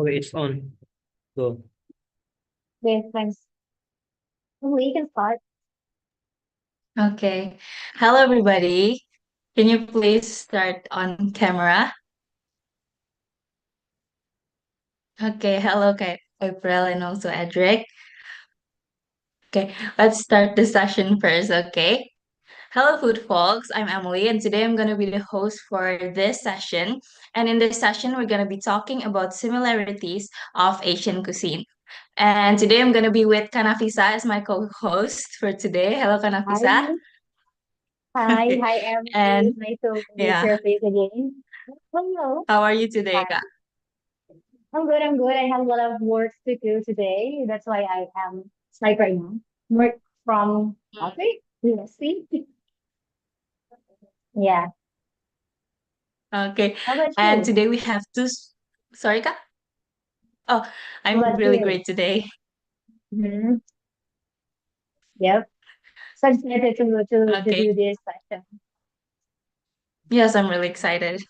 Okay, it's on. Go. Okay, thanks. We can start. Okay. Hello, everybody. Can you please start on camera? Okay. Hello, April and also Edric. Okay, let's start the session first, okay? Hello, food folks. I'm Emily, and today I'm going to be the host for this session. And in this session, we're going to be talking about similarities of Asian cuisine. And today I'm going to be with Kanafisa as my co-host for today. Hello, Hi, Kanafisa. hi, Emily. And It's nice to meet yeah, your face again. Hello. how are you today, Hi. Ka? I'm good. I'm good. I have a lot of work to do today. That's why I am like right now. Work from office. Let's see. Yeah. Okay. How about And you? today we have sorry, Ka? Oh, How I'm about really you? great today. Hmm. Yep. So excited to Okay. do this session. Yes, I'm really excited.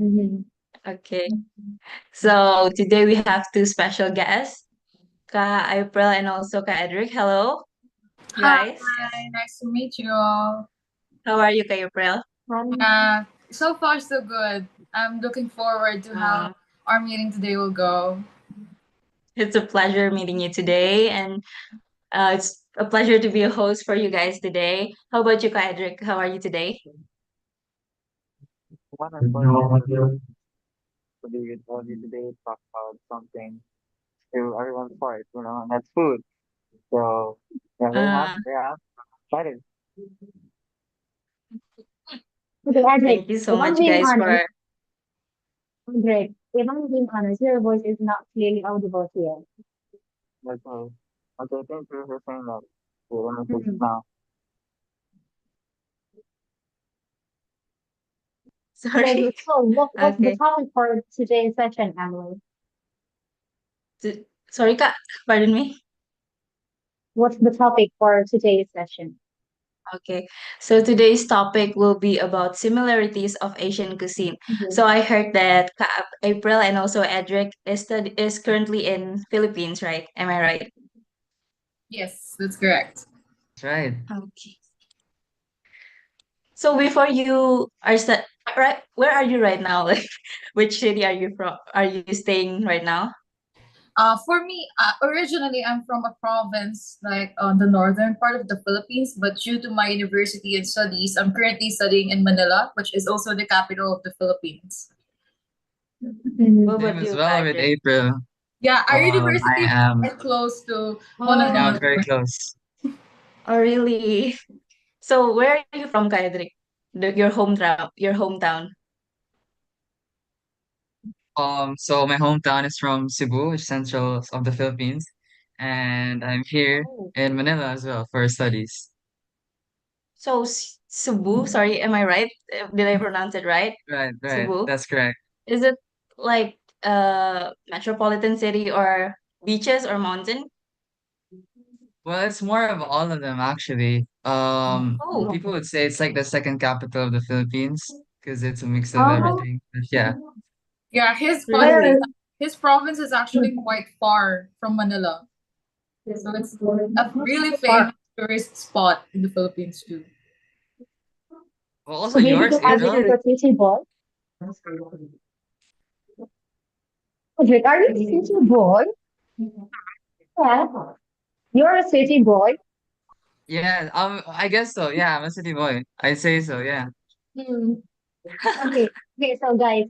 Mm-hmm. Okay. So today we have two special guests, Ka April and also Ka Edric. Hello, Hi, guys. nice to meet you all. How are you, Ka April? So far so good. I'm looking forward to how Uh, our meeting today will go. it's a pleasure meeting you today, and it's a pleasure to be a host for you guys today. How about you, Ka Edric? How are you today? Wonderful. Happy to be with all you today. Talk about something to everyone's heart, and that's food. So, yeah, very happy. Uh, Yeah, excited. Okay, Adric, Thank you so if I'm much, being guys, honest, for Adric, if I'm being honest, your voice is not clearly audible here. Okay. Okay, thank you for saying that. Okay, let me fix it Mhm. now. Okay, sorry. so what's the Okay. topic for today's session, Emily? Sorry, Ka. Pardon me. What's the topic for today's session? Okay, so today's topic will be about similarities of Asian cuisine. Mhm. So I heard that April and also Edric is currently in Philippines, right? Am I right? Yes, that's correct. That's right. Okay. So before you are right, where are you right now? Like, which city are you from? Are you staying right now? For me, originally I'm from a province like on the northern part of the Philippines, but due to my university and studies, I'm currently studying in Manila, which is also the capital of the Philippines. What Mhm. Same about as you, well with Edric? April. Yeah, our I university is am, quite close to one yeah, Oh, very another. close. oh, really? So where are you from, Edric? Your hometown. So my hometown is from Cebu, which is central of the Philippines, and I'm here Oh. in Manila as well for studies. So Cebu, sorry, am I right? Did I pronounce it right? Right, right. Cebu. That's correct. Is it like metropolitan city or beaches or mountain? Well, it's more of all of them actually. Oh, People would say it's like the second capital of the Philippines because it's a mix of Oh, everything. But yeah, Yeah, really? his province is actually quite far from Manila. So it's a really far. famous tourist spot in the Philippines too. well, So also yours, basically, Is Adric April. is it? a city boy. Adric, are you a city boy? Yeah. You're a city boy. Yeah, I guess so. Yeah, I'm a city boy. I'd say so. Yeah. Hmm. Okay. Okay. So guys,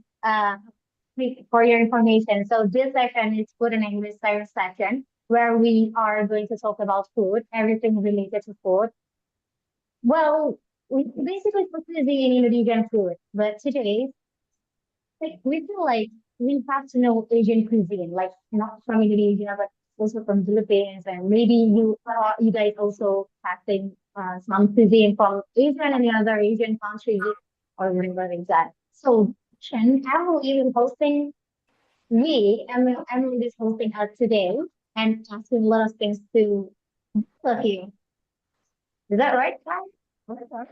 for your information, so this session is food and English science session where we are going to talk about food, everything related to food. Well, we basically focusing in Indonesian food, but today, like, we feel like we have to know Asian cuisine, like not from Indonesia, but also from Philippines, and maybe you guys also passing some cuisine from Asia and any other Asian country or whatever like that. So, Emily will hosting Emily is hosting us today and asking a lot of things to both of you. Is that right, guys? That's right.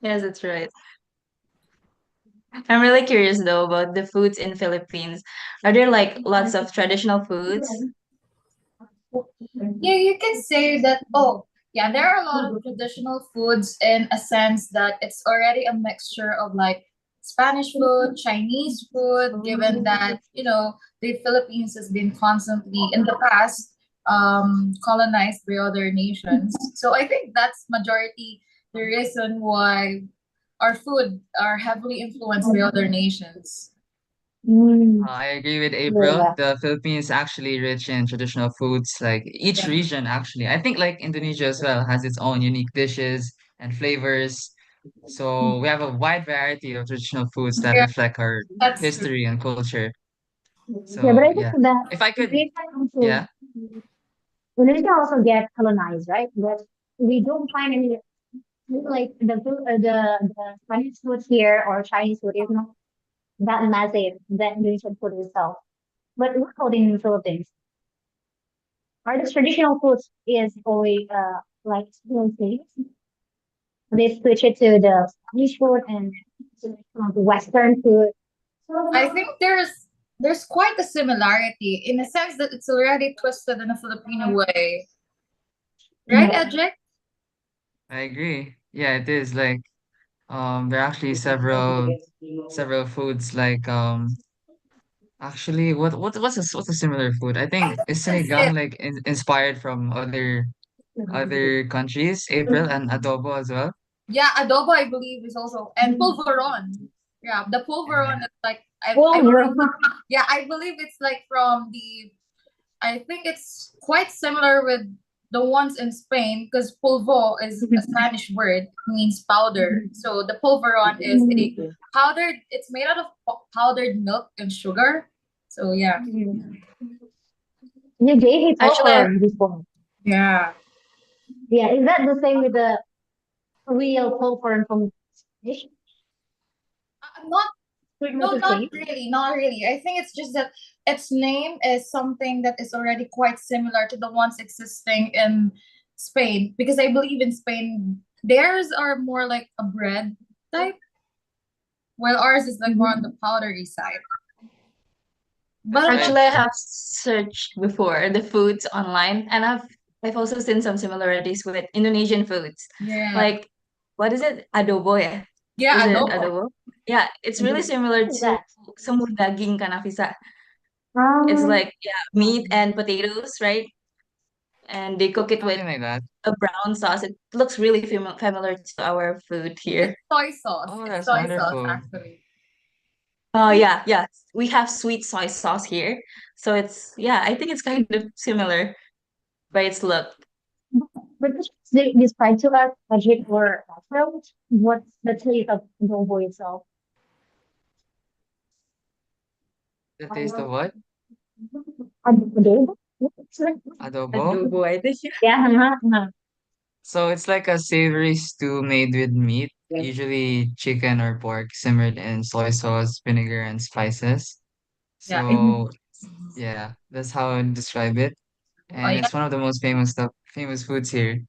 Yes, that's right. I'm really curious though about the foods in Philippines. Are there like lots of traditional foods? Yeah, you can say that. Oh, yeah, there are a lot of traditional foods in a sense that it's already a mixture of like Spanish food, Chinese food, given that, the Philippines has been constantly in the past colonized by other nations. So I think that's majority the reason why our food are heavily influenced by other nations. Mm, I agree with April. yeah. The Philippines is actually rich in traditional foods, like each Yeah. region actually. I think like Indonesia as well has its own unique dishes and flavors. So we have a wide variety of traditional foods that Yeah, reflect our that's true. history and culture. Yeah, but So I think yeah. that If I could, Indonesia also yeah. Indonesia also get colonized, right? But we don't find any like the Spanish food here or Chinese food is not that massive than Indonesian food itself. But what about in the Philippines? Are the traditional foods is always like still things? They switch it to the Spanish food and to the Western food. I think there's quite a similarity in the sense that it's already twisted in a Filipino way, right, Yeah. Edric? I agree. Yeah, it is like there are actually several foods like actually what's a similar food? I think is That's it. sinigang like inspired from other countries, April and adobo as well. Yeah, adobo I believe is also and pulveron. Yeah, the pulveron Yeah. is like I Well, believe, bro. yeah, I believe it's like from the I think it's quite similar with the ones in Spain because polvo is a Spanish word, means powder. So the pulveron is a powdered, it's made out of powdered milk and sugar. So yeah. You gave me Actually, popcorn before. Yeah. Yeah, is that the same with the real popcorn from Spanish? Not Pretty much no, the not same. really, not really. I think it's just that its name is something that is already quite similar to the ones existing in Spain because I believe in Spain theirs are more like a bread type, while ours is like more on the powdery side. That's But right. actually, I have searched before the foods online, and I've also seen some similarities with Indonesian foods. yeah, Like, what is it? Adobo, yeah. Is yeah, it adobo. adobo? Yeah, it's really similar What is to that? semur daging kanafisa. It's Um, like, yeah, meat and potatoes, right? And they cook it with Something like that. a brown sauce. It looks really familiar to our food It's here. soy sauce. Oh, It's that's soy sauce wonderful. actually. Oh yeah, yeah. We have sweet soy sauce here. So it's yeah, I think it's kind of similar by its look. but could you describe to us, Ajit or Afro, what's the taste of adobo itself? The taste of what? Adobo? Adobo? Adobo, I think. Yeah, So it's like a savory stew made with meat, usually chicken or pork, simmered in soy sauce, vinegar, and spices. Yeah, it, So yeah, that's how I describe it. oh And yeah, it's one of the most famous foods here.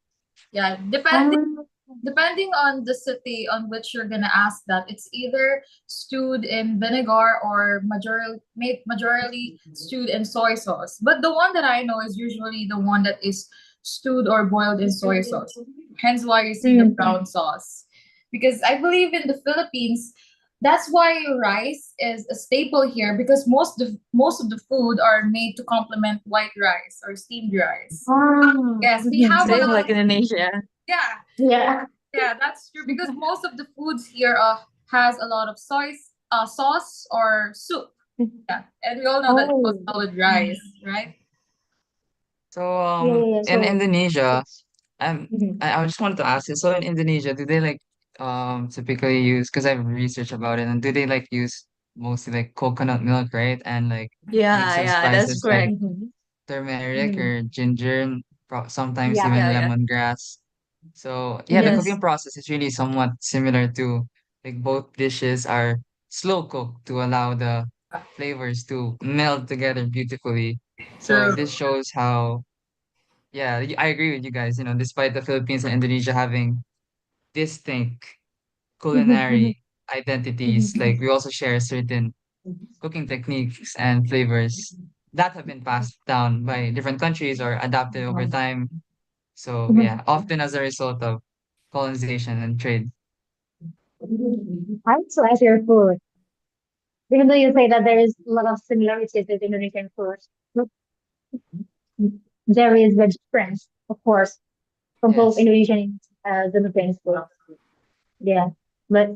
yeah. um, Depending on the city on which you're gonna ask that, it's either stewed in vinegar or majorly stewed in soy sauce. But the one that I know is usually the one that is stewed or boiled in soy sauce. Hence why you see the brown sauce. Because I believe in the Philippines, that's why rice is a staple here because most of the food are made to complement white rice or steamed rice. Yes, we have a Same lot like of Indonesia. yeah, yeah. yeah, that's true because most of the foods here has a lot of sauce or soup. Yeah, and we all know that it goes Oh, well with rice, right? So yeah, yeah, yeah. in So, Indonesia, mhm. I just wanted to ask you, so in Indonesia, do they like typically use because I've researched about it and do they like use mostly like coconut milk, right? And like mix Yeah, of yeah, that's spices like correct. Mhm. turmeric Mhm. or ginger, and sometimes Yeah. even Yeah, yeah. lemongrass. So yeah, the Mhm. cooking Yes. process is really somewhat similar to like both dishes are slow cooked to allow the flavors to meld together beautifully. So True. this shows how yeah, I agree with you guys. Despite the Philippines and Indonesia having distinct Mhm. culinary identities. Like we also share certain cooking techniques and flavors that have been passed down by different countries or adapted over time. So Mhm. yeah, often as a result of colonization and trade. I also like your food. Even though you say that there is a lot of similarities with Indonesian food, but there is the difference, of course, from both Yes. Indonesian and Philippines food. Yeah. But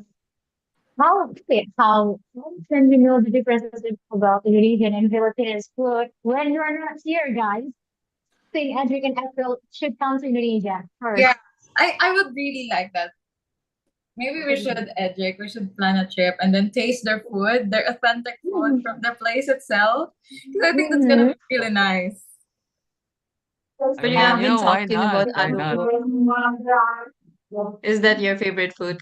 how can we know the differences about Indonesian and Philippines food when you're not here, guys? Think Edric and April should come to Indonesia Yeah, first. I would really like that. Maybe we should, Edric, we should plan a trip and then taste their food, their authentic food from the place itself. Because I think that's gonna Mhm. be really nice. I But you mean, have you been know, why talking not? about Why not? adobo. Is that your favorite food,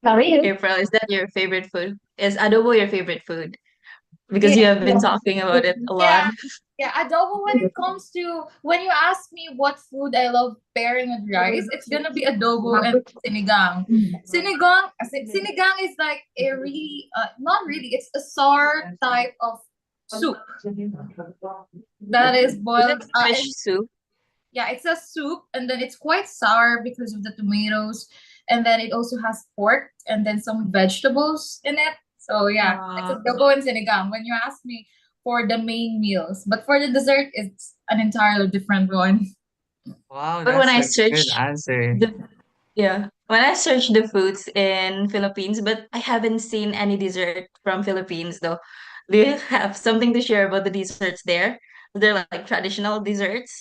Sorry? April? Is that your favorite food? Is adobo your favorite food? Because you Yeah, have been talking about it a lot. yeah, yeah. Adobo, when it comes to when you ask me what food I love pairing with rice, it's gonna be adobo and sinigang. Sinigang is like a really not really, it's a sour type of soup that is Is it boiled fish and soup? yeah, it's a soup and then it's quite sour because of the tomatoes and then it also has pork and then some vegetables in it. So yeah, it's Uh, adobo and sinigang when you ask me for the main meals. But for the dessert, it's an entirely different one. Wow, but when that's I a good search answer. the yeah, when I search the foods in Philippines, but I haven't seen any dessert from Philippines though. Do you have something to share about the desserts there? They're like traditional desserts.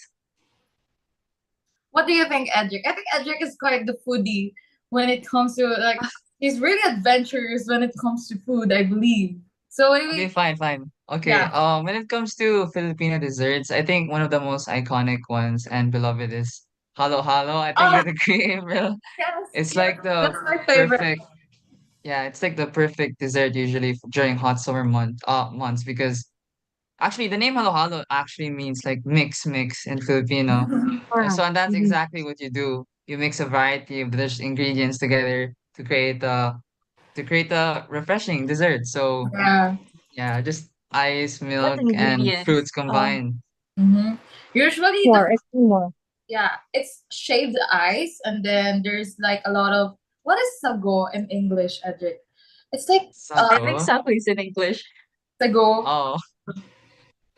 What do you think, Edric? I think Edric is quite the foodie when it comes to like he's really adventurous when it comes to food, I believe. So Okay, maybe fine, fine. Okay, yeah. when it comes to Filipino desserts, I think one of the most iconic ones and beloved is halo halo. I think Oh you'd agree, bro. yes, It's yes, like the that's my favorite. perfect, yeah, it's like the perfect dessert usually during hot summer months because actually the name halo halo actually means like mix in Filipino. Alright. So and that's Mhm. exactly what you do. You mix a variety of delicious ingredients together to create a refreshing dessert. So Yeah. yeah, just ice, What milk, and ingredients? fruits combined. Mm-hmm. Usually the More, it's more. yeah, it's shaved ice, and then there's like a lot of what is sago in English, Edric? It's like I think Sago. sagu is in English. sago. Oh,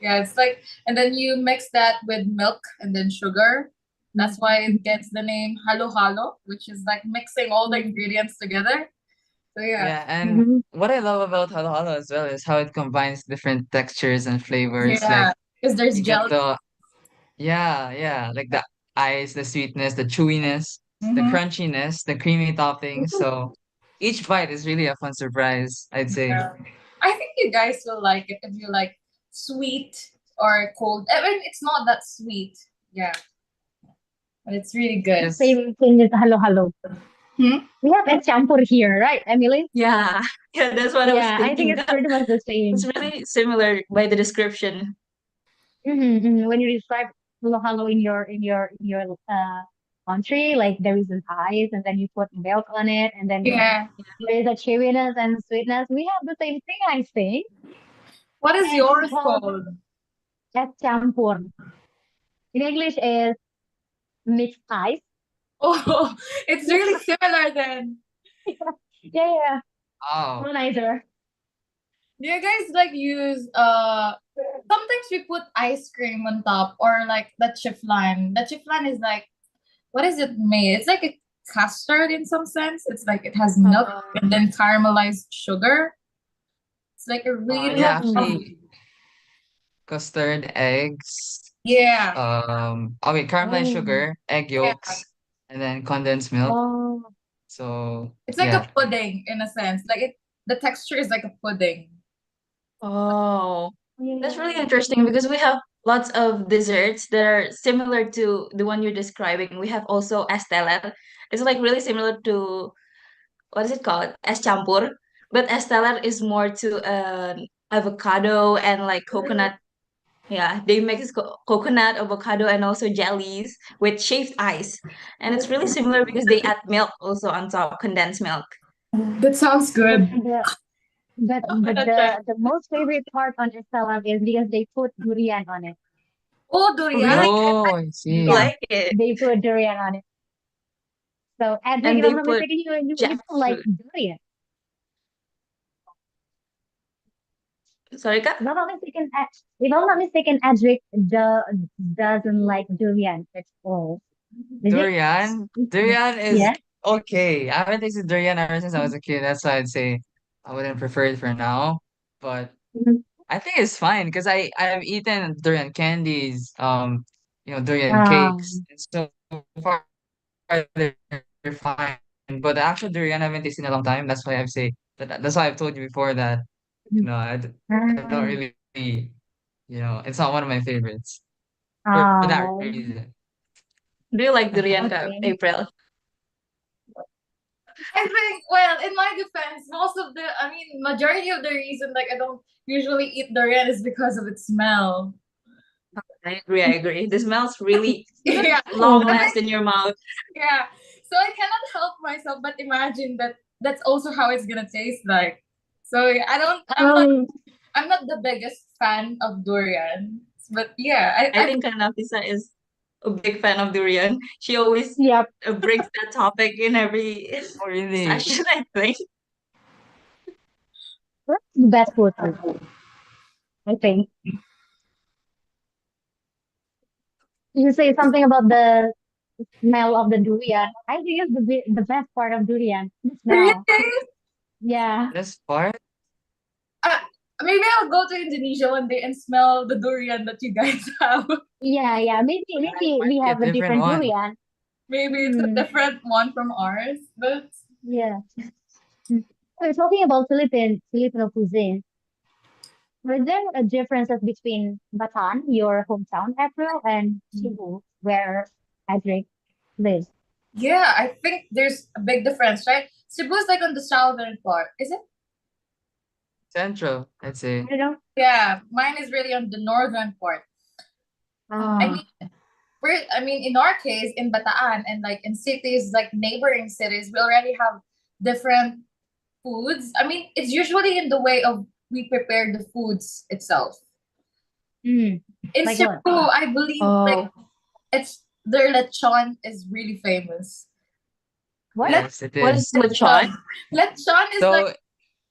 Yeah, it's like and then you mix that with milk and then sugar. That's why it gets the name halo halo, which is like mixing all the ingredients together. So yeah. yeah. And Mhm. what I love about halo halo as well is how it combines different textures and flavors. Like Yeah. Because there's you get jelly. the yeah, like the ice, the sweetness, the chewiness, the Mm-hmm. crunchiness, the creamy topping. So each bite is really a fun surprise, I'd say. Yeah. I think you guys will like it if you like sweet or cold. I mean, it's not that sweet. Yeah, but it's really good. Just Favorite thing is halo halo. Hmm? We have a champur here, right, Emily? Yeah, yeah, that's what I was Yeah, I think thinking. it's That pretty much the it's same. really similar by the description. When you describe halo halo in your country, like there is an ice, and then you put milk on it, and then Yeah. there is a chewiness and sweetness. We have the same thing, I think. What is It's yours called called? es champur. In English, is mixed ice. Oh, it's really similar then. Yeah, yeah, oh, colonizer. Do you guys like use sometimes we put ice cream on top or like the chiflan. The chiflan is like what is it made? It's like a custard in some sense. It's like it has milk Uh, and then caramelized sugar. It's like a We really yeah, have milk. actually custard, eggs, yeah. okay, caramelized Oh, sugar, egg Yeah. yolks, and then condensed milk. oh, So It's like a yeah, pudding in a sense. Like it the texture is like a pudding. oh, that's really yeah. interesting because we have lots of desserts that are similar to the one you're describing. We have also esteller. It's like really similar to what is it called? Es campur. But esteller is more to avocado and like coconut Yeah, they mix coconut, avocado, and also jellies with shaved ice. And it's really similar because they add milk also on top, condensed milk. That sounds But good. the most favorite part on Estella is because they put durian on it. Oh, Really? durian. Oh, I I Yeah, see. like it. they put durian on it. So, Edric, And if I'm they not put mistaken, you don't like jackfruit. durian. Sorry, Kak? If I'm not mistaken, if I'm not mistaken, Edric doesn't like durian at all. Is it? Durian. Durian is Yeah. okay. I haven't tasted durian ever since I was a kid. That's why I'd say I wouldn't prefer it for now. But Mhm. I think it's fine because I've eaten durian candies, durian cakes. Um, And so far they're fine. But the actual durian I haven't tasted in a long time. That's why I've say that's why I've told you before that I don't um, really it's not one of my favorites for that um, reason. Do you like durian, Kak, okay. April? I think, well, in my defense, majority of the reason like I don't usually eat durian is because of its smell. I agree, I agree. The smell's really Yeah. long Oh, last in your mouth. Yeah. So I cannot help myself but imagine that that's also how it's gonna taste like. So yeah, um, I'm not the biggest fan of durian. But yeah, I think Kanafisa is a big fan of durian. She always yep. brings that topic in every Oh, really? session, I think. That's the best food, I think. You say something about the smell of the durian. I think it's the best part of durian, the really, smell. Yeah. This part? uh, maybe I'll go to Indonesia one day and smell the durian that you guys have. Yeah, yeah. Maybe Might we be a have a different different one. durian. Maybe it's a Mm, different one from ours, but yeah. Mm. We're talking about Filipino cuisine. Are there differences between Bataan, your hometown, April, and Cebu, where Edric lives? yeah, I think there's a big difference, right? Cebu is like on the southern part, is it? Central, I'd say. I don't know. Yeah, mine is really on the northern part. I Ah, mean, in our case, in Bataan and like in cities, like neighboring cities, we already have different foods. I mean, it's usually in the way of we prepare the foods itself. mm, In like Cebu, what? I believe like Oh, it's their lechon is really famous. What? Let Yes, it what is is. lechon? lechon is like, So,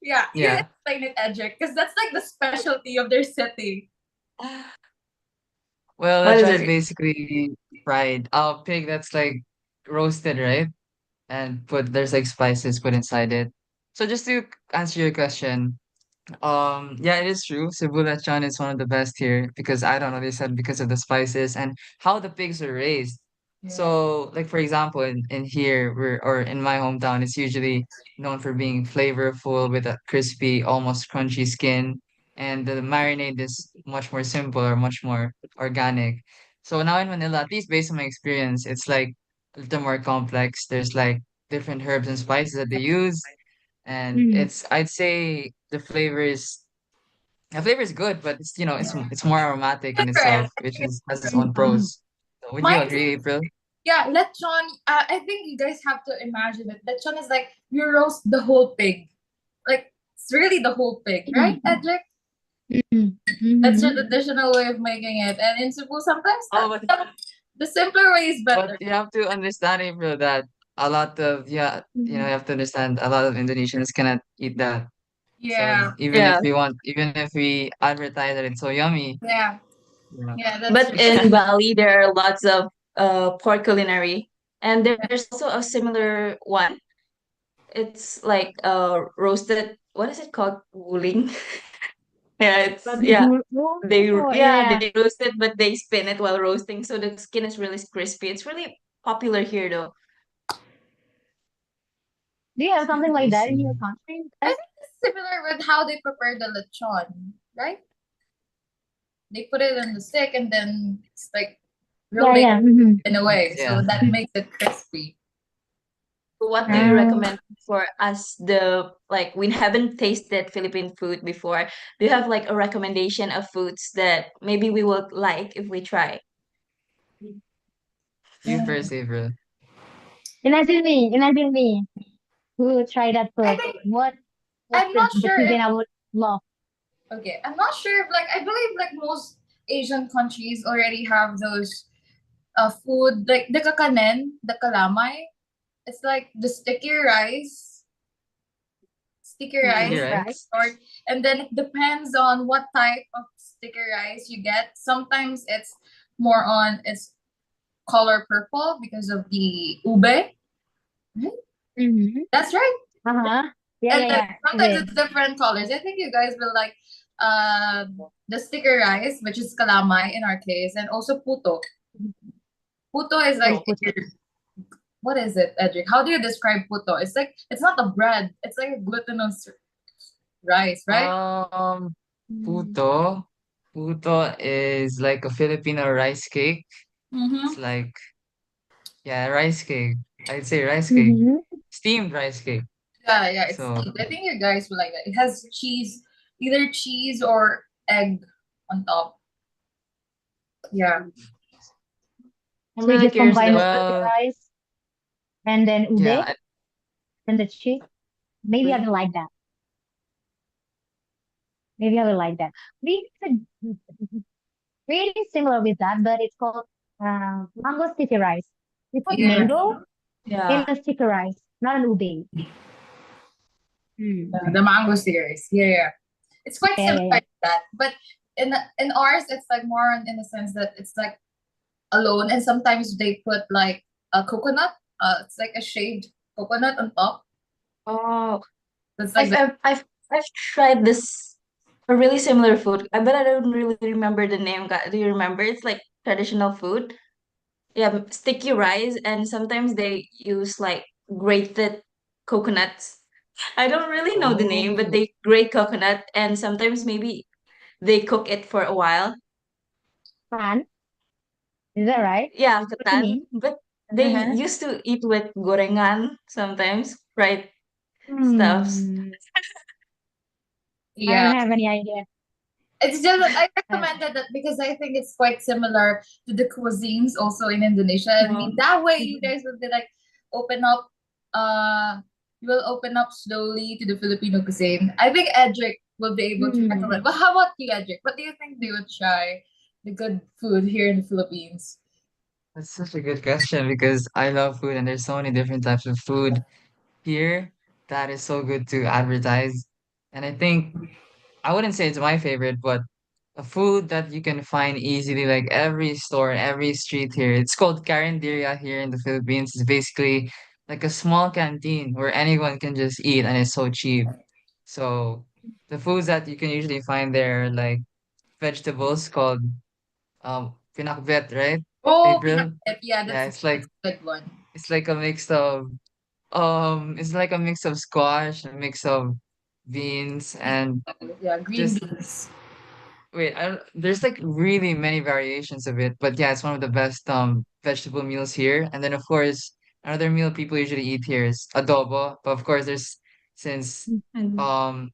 yeah, you yeah. explain it, Edric, because that's like the specialty of their city. Well, What is lechon is it? basically fried pig that's like roasted, right? And there's like spices put inside it. So just to answer your question, yeah, it is true. Cebu lechon is one of the best here because I don't know, they said because of the spices and how the pigs are raised. Yeah. So, like for example, in here or in my hometown, it's usually known for being flavorful with a crispy, almost crunchy skin, and the marinade is much more simple or much more organic. So now in Manila, at least based on my experience, it's like a little more complex. There's like different herbs and spices that they use, and Mm, I'd say the flavor is good, but it's more aromatic in itself, Different. which is has its own mm, pros. So would you Mine agree, April? Yeah, lechon. I think you guys have to imagine it. Lechon is like you roast the whole pig. Like it's really the whole pig, right, mm, Edric? mm, That's mhm. your traditional way of making it. And in Cebu, sometimes Oh, but the simpler way is but better. you have to understand, April, that a lot of you Mhm. have to understand a lot of Indonesians cannot eat that. So Yeah, even if Yeah. even if we advertise that it's so yummy, yeah, yeah, yeah. That's But true. in Bali, there are lots of pork culinary. And there's also a similar one. It's like roasted, what is it called? Wuling. Yeah, Oh, yeah. they roast it, but they spin it while roasting, so the skin is really crispy. It's really popular here, though. Do you have something I like that in see. your country, I guys? think it's similar with how they prepare the lechon, right? They put it in the stick and then it's like Yeah, rolling yeah. Mhm. in a way, so Yeah. that makes it crispy. What do you Ah, recommend for us? Like we haven't tasted Philippine food before. Do you have like a recommendation of foods that maybe we would like if we try? You first, April. imagine me who try that I food. think What's I'm not the sure cuisine if I would love? okay, I'm not sure if like I believe like most Asian countries already have those food like the kakanen, the kalamay. It's like the sticky Sticky rice, Right? rice. or and then it depends on what type of sticky rice you get. Sometimes it's more on its color purple because of the ube. Right? Mm-hmm. That's right. Uh-huh. Yeah, And yeah, then yeah. sometimes Okay. it's different colors. I think you guys will like the sticker rice, which is kalamay in our case, and also puto. Puto is What's like puto? what is it, Edric? How do you describe puto? It's like it's not a bread. It's like a glutinous rice, right? Mm. Puto. Puto is like a Filipino rice cake. It's Mm-hmm. like, yeah, rice cake. I'd say rice cake. Mm-hmm. Steamed rice cake. Yeah, yeah. It's So, steamed. I think you guys will like that. It has cheese, either cheese or egg on top. Yeah. I'm So you really just curious combine the though. sticky well, rice and then ube yeah, and the cheese. Maybe I I- will like that. Maybe I will like that. We could really similar with that, but it's called mango sticky rice. We put Yeah. mango in Yeah. a sticky rice, not an ube. Hmm. The mango series. Yeah, yeah. It's quite Yeah, similar yeah, to that, but in ours, it's like more in the sense that it's like alone, and sometimes they put like a coconut. It's like a shaved coconut on top. Oh, It's like I've the I've I've, I've tried this a really similar food, but I don't really remember the name. Do you remember? It's like traditional food. Yeah, sticky rice, and sometimes they use like grated coconuts. I don't really know the name, but oh, they grate coconut, and sometimes maybe they cook it for a while. yeah. Pan, is that right? Yeah, What you katan. mean? But they Uh-huh. used to eat with gorengan sometimes, fried stuffs. Hmm. I yeah. don't have any idea. It's just that I Uh, recommended that because I think it's quite similar to the cuisines also in Indonesia. I mean, Um, that way you guys will be like open up, you will open up slowly to the Filipino cuisine. I think Edric will be able to hmm. recommend. But how about you, Edric? What do you think they would try the good food here in the Philippines? that's such a good question because I love food and there's so many different types of food here that is so good to advertise. And I think I wouldn't say it's my favorite, but a food that you can find easily, like every store, every street here. It's called Carinderia here in the Philippines. It's basically like a small canteen where anyone can just eat and it's so cheap. So the foods that you can usually find there are like vegetables called pinakbet, right? Oh, April? pinakbet. Yeah, Yeah, that's a good one. it's like a mix of it's like a mix of squash, a mix of beans and Yeah, green just beans. wait, there's like really many variations of it, but yeah, it's one of the best vegetable meals here. And then of course, another meal people usually eat here is adobo. But of course, there's since and um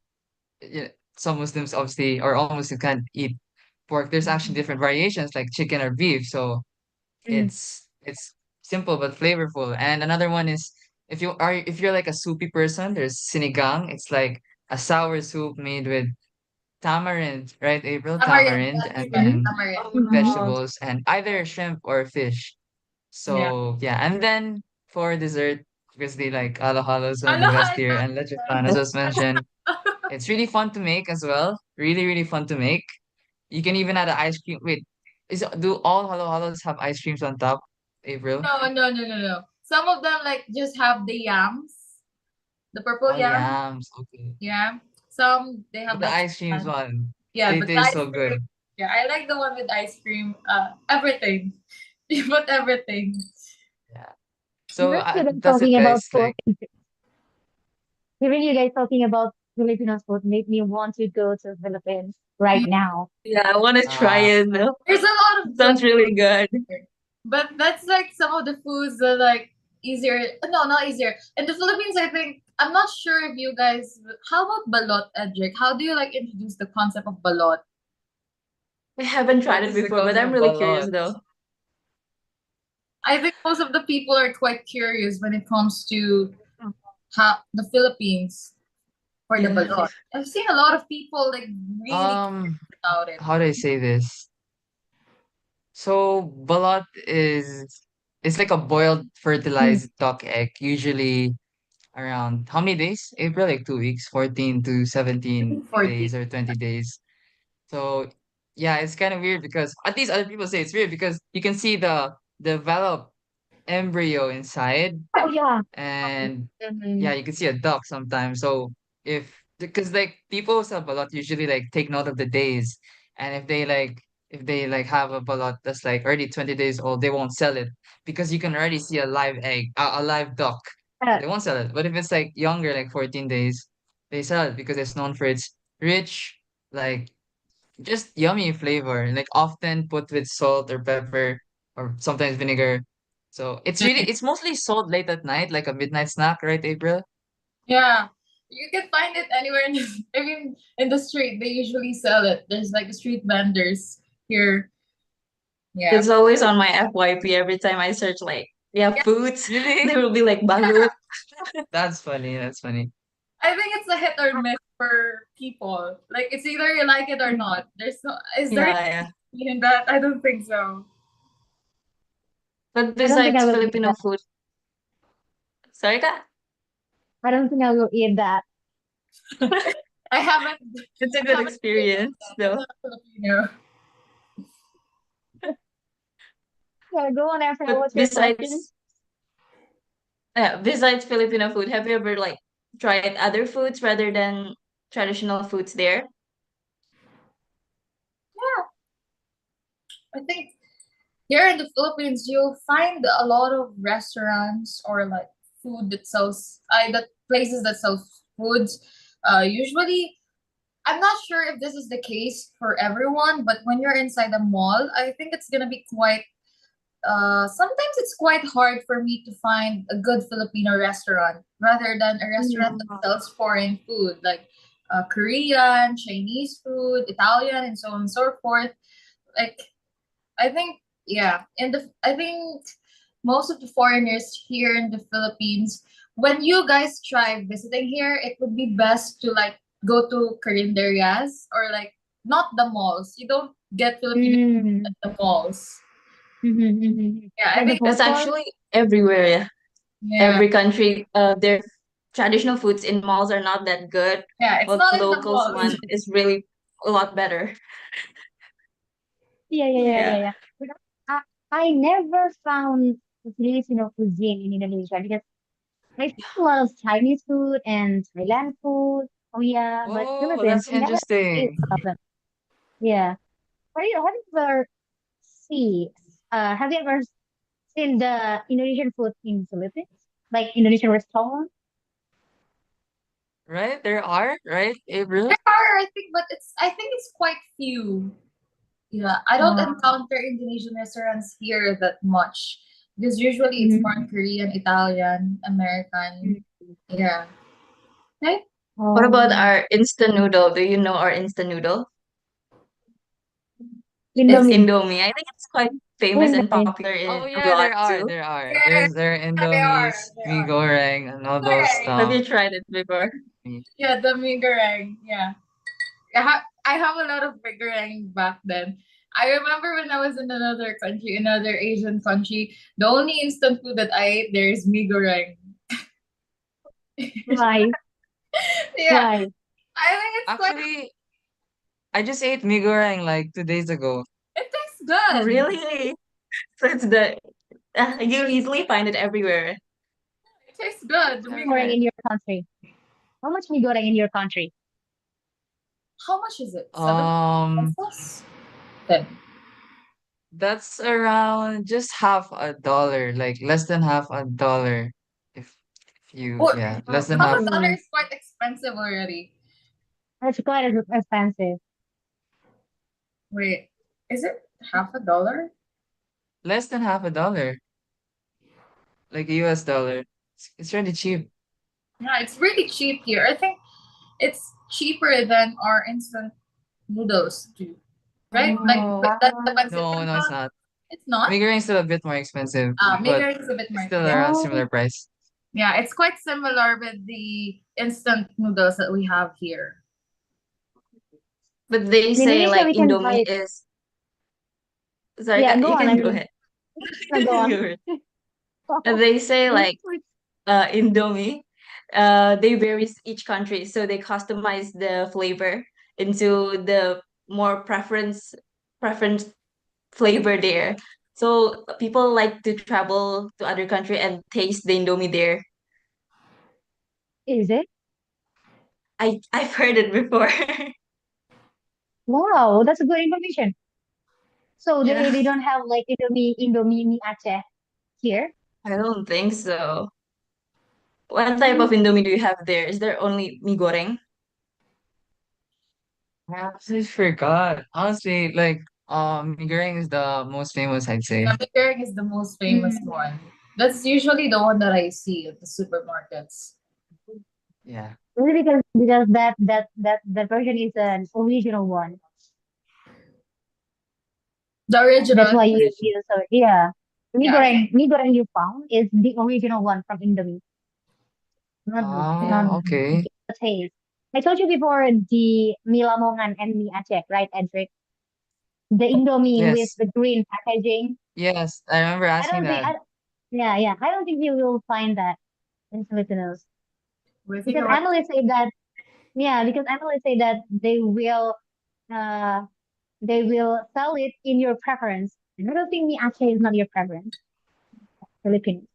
yeah, some Muslims obviously or all Muslims can't eat pork. There's actually different variations like chicken or beef. So Mm. it's simple but flavorful. And another one is if you're like a soupy person, there's sinigang. It's like a sour soup made with tamarind, right, April? Tamarind. Tamarind That's and right. Mm-hmm. then Tamarind. Mm-hmm. oh, vegetables and either shrimp or fish. Yeah. So yeah, and then for dessert, obviously like halo-halo is one of the Ano, best here, ano. and leche flan, as I was mentioned, it's really fun to make as well. Really, really fun to make. You can even add an ice cream. Wait, do all halo-halos have ice creams on top, April? No, no, no, no, no. Some of them like just have the yams, the purple Oh, yams. yams. Okay. Yeah. Some they But have the like ice creams one, yeah, they but the taste ice so cream. good. Yeah, I like the one with ice cream. Everything. You put everything. Yeah. So Hearing you guys that's it, talking about guys. food, Like, hearing you guys talking about Filipino food made me want to go to Philippines right now. yeah, I want to try uh, it though. There's a lot of good Sounds really good. here. But that's like some of the foods that like easier. No, not easier. In the Philippines, I think I'm not sure if you guys. How about balot, Edric? How do you like introduce the concept of balot? I haven't What tried it is the before, but concept I'm of really curious balot? though. I think most of the people are quite curious when it comes to how the Philippines for the Yeah. balot. I've seen a lot of people like really Um, about it. how do I say this? So balot is it's like a boiled Mm. fertilized duck egg, usually around how many days? April, like 2 weeks, 14 to 17 40. days or 20 days. So yeah, it's kind of weird because at least other people say it's weird because you can see the developed embryo inside, Oh yeah. and yeah, Mhm. you can see a duck sometimes. So if because like people with a balot usually like take note of the days, and if they have a balot that's like already 20 days old, they won't sell it because you can already see a live egg, a live duck. Uh, They won't sell it. But if it's like younger, like 14 days, they sell it because it's known for its rich, like just yummy flavor, like often put with salt or pepper or sometimes vinegar. So it's mostly sold late at night, like a midnight snack, right, April? Yeah. You can find it anywhere in the, I mean, in the street. They usually sell it. There's like street vendors here. Yeah. It's always on my FYP every time I search like yeah, Yeah. foods. Really? There will be like balut. That's funny. That's funny. I think it's a hit or miss for people. Like it's either you like it or not. There's no is there Yeah, yeah. in that? I don't think so. But I don't think I besides will eat Filipino that. food, sorry ka? I don't think I will eat that. I haven't It's a I good haven't experienced experience that. I'm though. not Filipino. Yeah, go on, April. But What's your question? besides Filipino food, have you ever like tried other foods rather than traditional foods there? Yeah. I think here in the Philippines you'll find a lot of restaurants or like food that sells that places that sell foods. Usually I'm not sure if this is the case for everyone, but when you're inside a mall, I think it's gonna be quite sometimes it's quite hard for me to find a good Filipino restaurant rather than a restaurant Mm. that sells foreign food like Korean, Chinese food, Italian, and so on and so forth. Like I think yeah, I think most of the foreigners here in the Philippines, when you guys try visiting here, it would be best to like go to carinderias or like not the malls. You don't get Filipino Mm. at the malls. Mhm, mhm. Yeah, I Like the think That's food court? actually everywhere. Yeah. yeah, Every country, their traditional foods in malls are not that good, yeah, it's while not the in the locals malls. one is really a lot better. Yeah, yeah, yeah, yeah, Yeah. yeah. But I never found Filipino cuisine in Indonesia because I found a lot of Chinese food and Thailand food. Oh yeah, but Oh, Philippines, that's I never ate interesting. a lot of them. Yeah. Have you ever see have you ever seen the Indonesian food in Philippines? Like Indonesian restaurant? Right? There are, right, April? There are, I think, but I think it's quite few. Yeah, I don't Uh, encounter Indonesian restaurants here that much because usually it's more mhm. Korean, Italian, American. Yeah. Right? What about Um, our instant noodle? Do you know our instant noodle? It's Indomie. Indomie. I think it's quite famous and Indomie. popular Oh in yeah, abroad there are, too. there are. Yeah, There are yeah, they are. Indomies, They mee are. goreng, and all those Goreng. Have you stuff. tried it before? Yeah, the mee goreng. Yeah. I have a lot of mee goreng back then. I remember when I was in another country, another Asian country, the only instant food that I ate there is mee goreng. Why? Yeah, Why? I think it's quite, Actually, I just ate mee goreng like 2 days ago. it tastes Oh, good. really? So it's you easily find it everywhere. It tastes good. The Mi mee goreng Okay. in your country? How much mi goreng in your country? How much is it? 7 Um, pesos? 10. that's around just half a dollar, like less than half a dollar. Oh, Yeah, less Oh, than half a half, dollar mm, is quite expensive already. that's quite expensive. Wait, is it half a dollar? less than half a dollar. like a US dollar. It's really cheap. Yeah, it's really cheap here. I think it's cheaper than our instant noodles too, right? Like Oh, the pancit No, no, it's canton, not. it's not. Migering is still a bit more expensive, but Maker is a bit it's more still expensive. around oh, similar price. Yeah, it's quite similar with the instant noodles that we have here. But they in say Indonesia like we can buy Indomie it. is sorry, Yeah, go you on. I can go mean, ahead. no, go on. They say like Indomie, they varies each country, so they customize the flavor into the more preference flavor there. So people like to travel to other country and taste the Indomie there. Is it? I've heard it before. Wow, that's a good information. So Yeah, they don't have like Indomie mi Aceh here. I don't think so. What type of Mm, Indomie do you have there? Is there only mi goreng? I actually forgot. Honestly, like Migering is the most famous, I'd say. Yeah, Maker is the most famous mm. one. That's usually the one that I see at the supermarkets. Yeah. Really because that version is an original one. The That's original, why you so yeah. yeah, I think Mi goreng you found is the original one from Indomie, not Ah, okay. the taste. I told you before the mi Lamongan and mi Aceh, right, Edric? The Indomie with Yes. the green packaging. Yes. I remember I asking don't think that. I yeah. I don't think you will find that in Filipinos we think because about analysts say that yeah because analysts say that uh they will sell it in your preference. And I don't think mi Aceh is not your preference, Filipinos.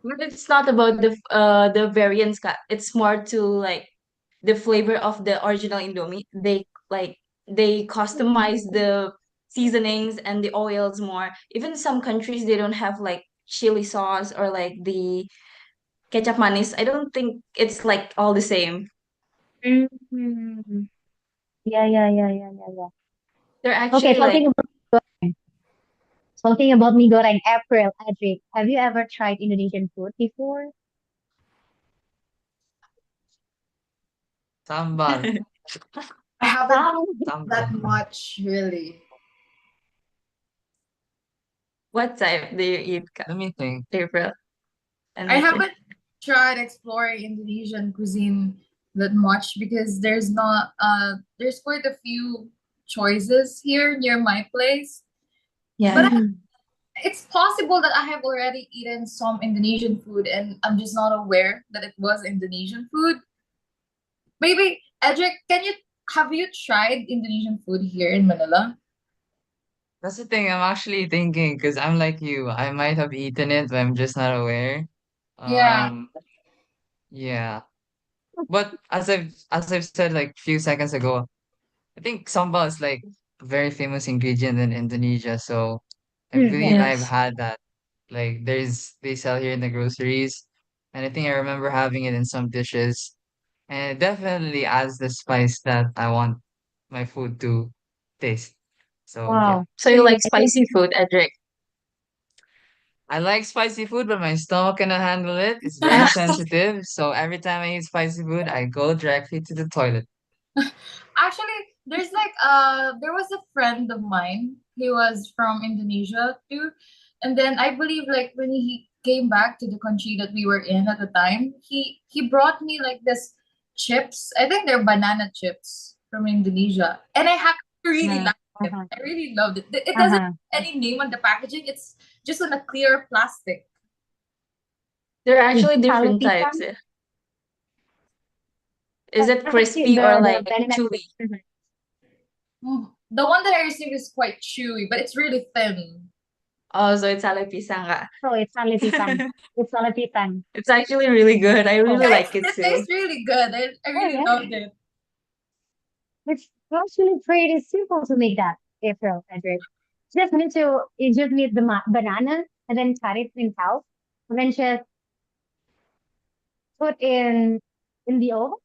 But it's not about the variants. It's more to like the flavor of the original Indomie. They customize the seasonings and the oils more. Even some countries they don't have like chili sauce or like the ketchup manis. I don't think it's like all the same. Mm-hmm. Yeah. They're Okay, actually like talking about mi goreng, April, Adric. Have you ever tried Indonesian food before? Sambal. I haven't Um, that Sambal. much really. what type do you eat, Let me think. April and I Mitchell? haven't tried exploring Indonesian cuisine that much because there's quite a few choices here near my place. Yeah. But mm, it's possible that I have already eaten some Indonesian food and I'm just not aware that it was Indonesian food. Maybe, Edric, have you tried Indonesian food here in Manila? That's the thing I'm actually thinking because I'm like you. I might have eaten it, but I'm just not aware. Yeah. Um, yeah. But as I've said like few seconds ago, I think sambal is like a very famous ingredient in Indonesia. So I believe yes. I've Yes. had that. Like they sell here in the groceries, and I think I remember having it in some dishes, and it definitely adds the spice that I want my food to taste. So yeah. Wow. So you Really like like it. spicy food, Edric? I like spicy food, but my stomach cannot handle it. It's very sensitive, so every time I eat spicy food, I go directly to the toilet. Actually, there was a friend of mine. He was from Indonesia too. And then I believe like when he came back to the country that we were in at the time, he brought me like this chips. I think they're banana chips from Indonesia. And really Mm. liked it. Uh-huh. I really loved it. It doesn't Uh-huh. have any name on the packaging. It's just on a clear plastic. There are With actually different types. Palapitan, Is it that's actually crispy or the like banana chip. chewy? Mhm. The one that I received is quite chewy, but it's really thin. Oh, so it's pisang ka. So it's Palapitan. It's Palapitan. It's actually really good. I really Oh, Yeah, like it it too. tastes really good. I oh really yeah. loved it. It's actually pretty simple to make that, April, Edric. You just need the banana and then cut it in half and then just put in the oven.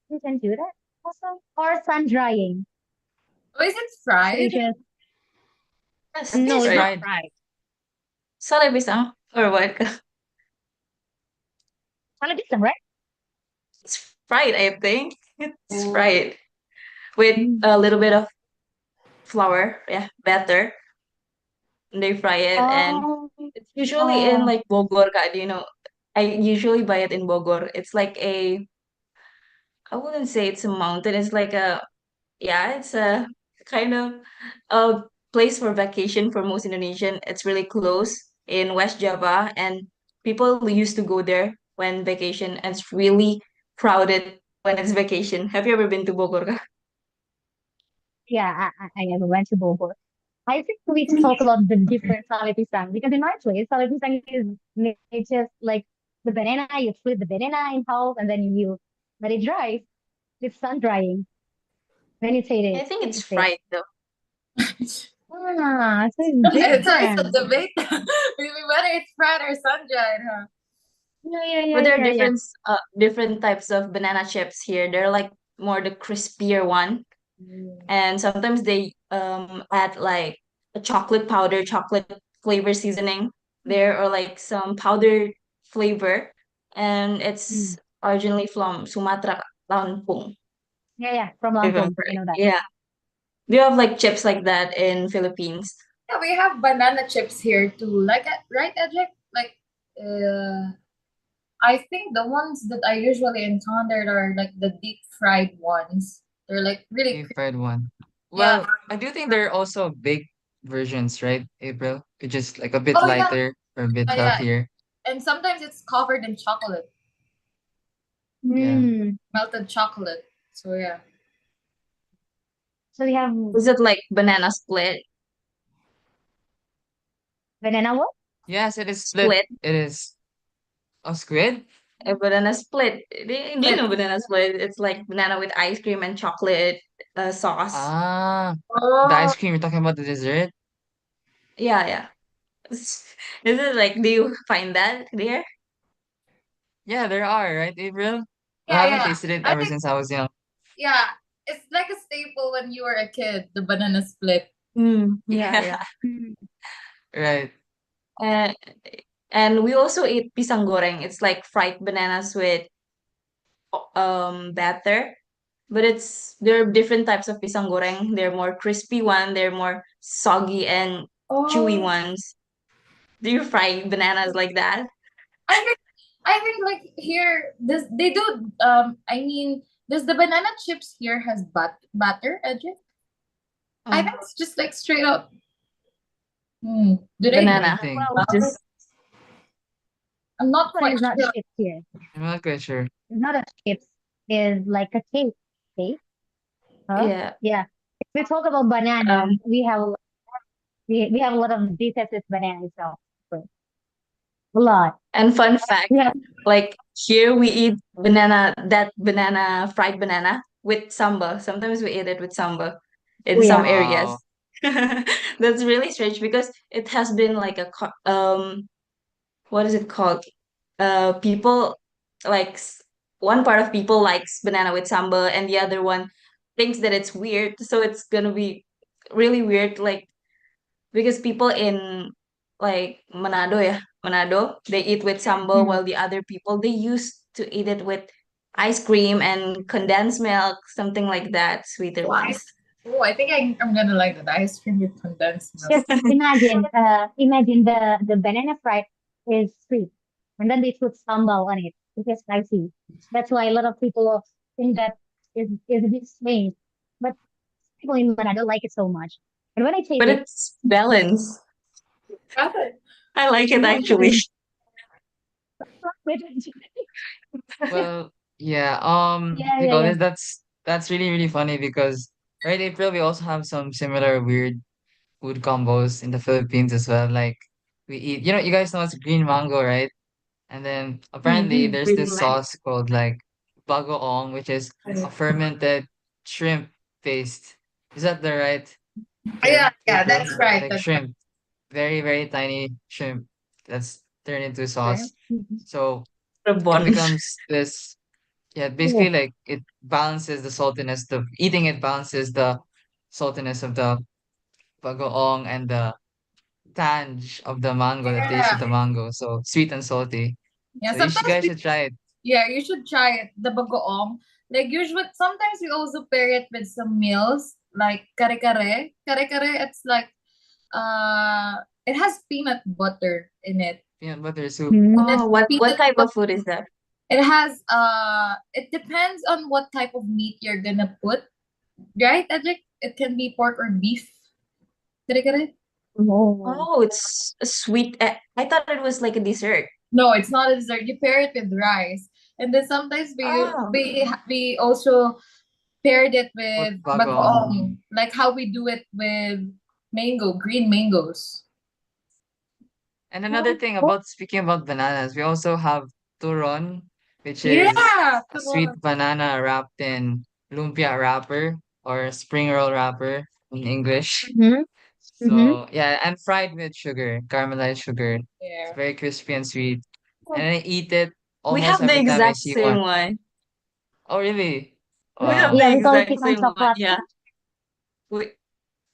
You can do that also. Or sun drying. Oh, is it So you fried? just Yes, I think no, it's it's it's right. not fried. fried. Pisang. Or what? Palabisang, right? It's fried, I think. It's Oh. fried with Mm. a little bit of flour, yeah, batter. And they fry it, and Oh, it's usually in oh, like Bogor. Do you know? I usually buy it in Bogor. It's like a, I wouldn't say it's a mountain. It's like a, yeah, it's a kind of a place for vacation for most Indonesian. It's really close in West Java, and people used to go there when vacation, and it's really crowded when it's vacation. Have you ever been to Bogor? yeah, I never went to Bogor. I think we talk about the different Salapisang because in my place, Salapisang is made just like the banana, you split the banana in half and then you let it dry. It's sun drying. Then you take I it, think it's taste it. fried though. Ah, so it's It's a different. debate. Whether it's fried or sun-dried, huh? Yeah, yeah, But yeah, there are yeah, yeah. different types of banana chips here. They're like more the crispier one, and sometimes they add like a chocolate powder, chocolate flavor seasoning there, or like some powdered flavor, and it's Mm. originally from Sumatra, Lampung. Yeah, yeah, from If I'm Lampung. I correct. know that. Yeah. Do you have like chips like that in Philippines? Yeah, we have banana chips here too. Like, right, Edric? Like, I think the ones that I usually encountered are like the deep fried ones. They're like really Deep fried one. yeah. Well, I do think there are also big versions, right, April? Which is like a bit Oh yeah, lighter or a bit yeah. healthier. And sometimes it's covered in chocolate, Yeah. Mm. melted chocolate. So yeah. So we have Is it like banana split? banana what? Yes, it is split. Split? It is a squid. A banana split. Do you But know banana split? It's like banana with ice cream and chocolate sauce. Ah, the oh ice cream. You're talking about the dessert? Yeah, yeah. Is it like, do you find that there? Yeah, there are, right, April? I yeah, haven't yeah. tasted it I ever think since I was young. yeah. It's like a staple when you were a kid, the banana split. Mm, Yeah, yeah. yeah. Mm. Right. And and we also eat pisang goreng. It's like fried bananas with batter. But it's there are different types of pisang goreng. They're more crispy one, they're more soggy and chewy Oh, ones. Do you fry bananas like that? I think I think like here this they do I mean does the banana chips here has butter edges? I think it's just like straight up. Hmm. Do they? Let me Banana. think. Well, Just I'm not one quite is not sure. chips here. I'm not quite sure. It's not a chips. It's like a cake. Cake? Huh? yeah. Yeah. If we talk about banana, Um we have a lot of dishes with banana itself. A lot. and fun fact, Yeah. like here we eat that banana, fried banana with sambal. Sometimes we eat it with sambal Oh in some yeah. Wow. areas. That's really strange because it has been like what is it called? People like one part of people likes banana with sambal and the other one thinks that it's weird. So it's gonna be really weird, like because people in like Manado, yeah, Manado, they eat with sambal Mm. while the other people they used to eat it with ice cream and condensed milk, something like that, sweeter Oh, ones. I think I'm gonna like that ice cream with condensed milk. Just imagine the banana fried is sweet, and then they put sambal on it. It's spicy. That's why a lot of people think that is a bit strange. But people in Manado like it so much. And when I taste But it, it's balanced. I like it actually. imagine Well, yeah. yeah, What do you yeah, call yeah. this? That's really, really funny because right, April, we also have some similar weird food combos in the Philippines as well. Like we eat, you guys know it's green mango, right? And then apparently Mm-hmm. there's Green this man. sauce called like bagoong, which is a fermented shrimp paste. Is that the right Yeah, term, yeah, April? that's right. Like That's right. shrimp, very, very tiny shrimp that's turned into Shrimp. sauce. Mhm. So it Rabon. becomes this, yeah, basically Oh, like it balances the saltiness, eating it balances the saltiness of the bagoong and the tange of the mango, the taste of the Yeah. mango. So sweet and salty. Yeah, So you sometimes guys we, should try it. yeah, you should try it, the bagoong. Like usually, sometimes we also pair it with some meals like kare kare. Kare kare, it's like it has peanut butter in it. Peanut butter soup. Mm. And then Oh, what peanut type of butter, food is that? it has it depends on what type of meat you're gonna put, right, Edric? It can be pork or beef. Kare kare? Oh. Oh, it's a sweet. I thought it was like a dessert. No, it's not a dessert. You pair it with rice. And then sometimes Oh, we also paired it What with bagoong? bagoong, like how we do it with green mangoes. And another thing about speaking about bananas, we also have turon, which is Yeah, a come sweet on. banana wrapped in lumpia wrapper or spring roll wrapper in English. Mm-hmm. Mm-hmm. So yeah, and fried with sugar, caramelized sugar. It's Yeah. very crispy and sweet. And I eat it we almost have the every time I exact see one. same one. Oh, really? We have Wow. the Yeah, we call it exact pisang same one. coklat. Yeah. We,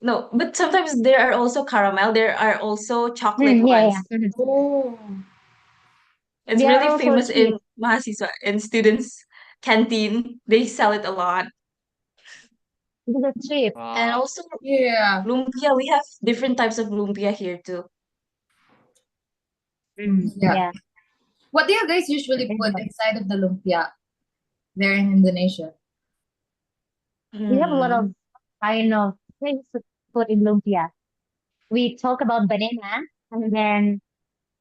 no, but sometimes there are also caramel. There are also chocolate Mm, yeah, yeah. ones. Mhm. Oh. It's They are really also famous sweet. in mahasiswa in students' canteen. They sell it a lot. Because it's cheap. And Wow. also Yeah. lumpia. We have different types of lumpia here too. Mm, Yeah. yeah. What do you guys usually There's put a- inside of the lumpia there in Indonesia? We have a lot Hmm. of kind of things to put in lumpia. We talk about banana, and then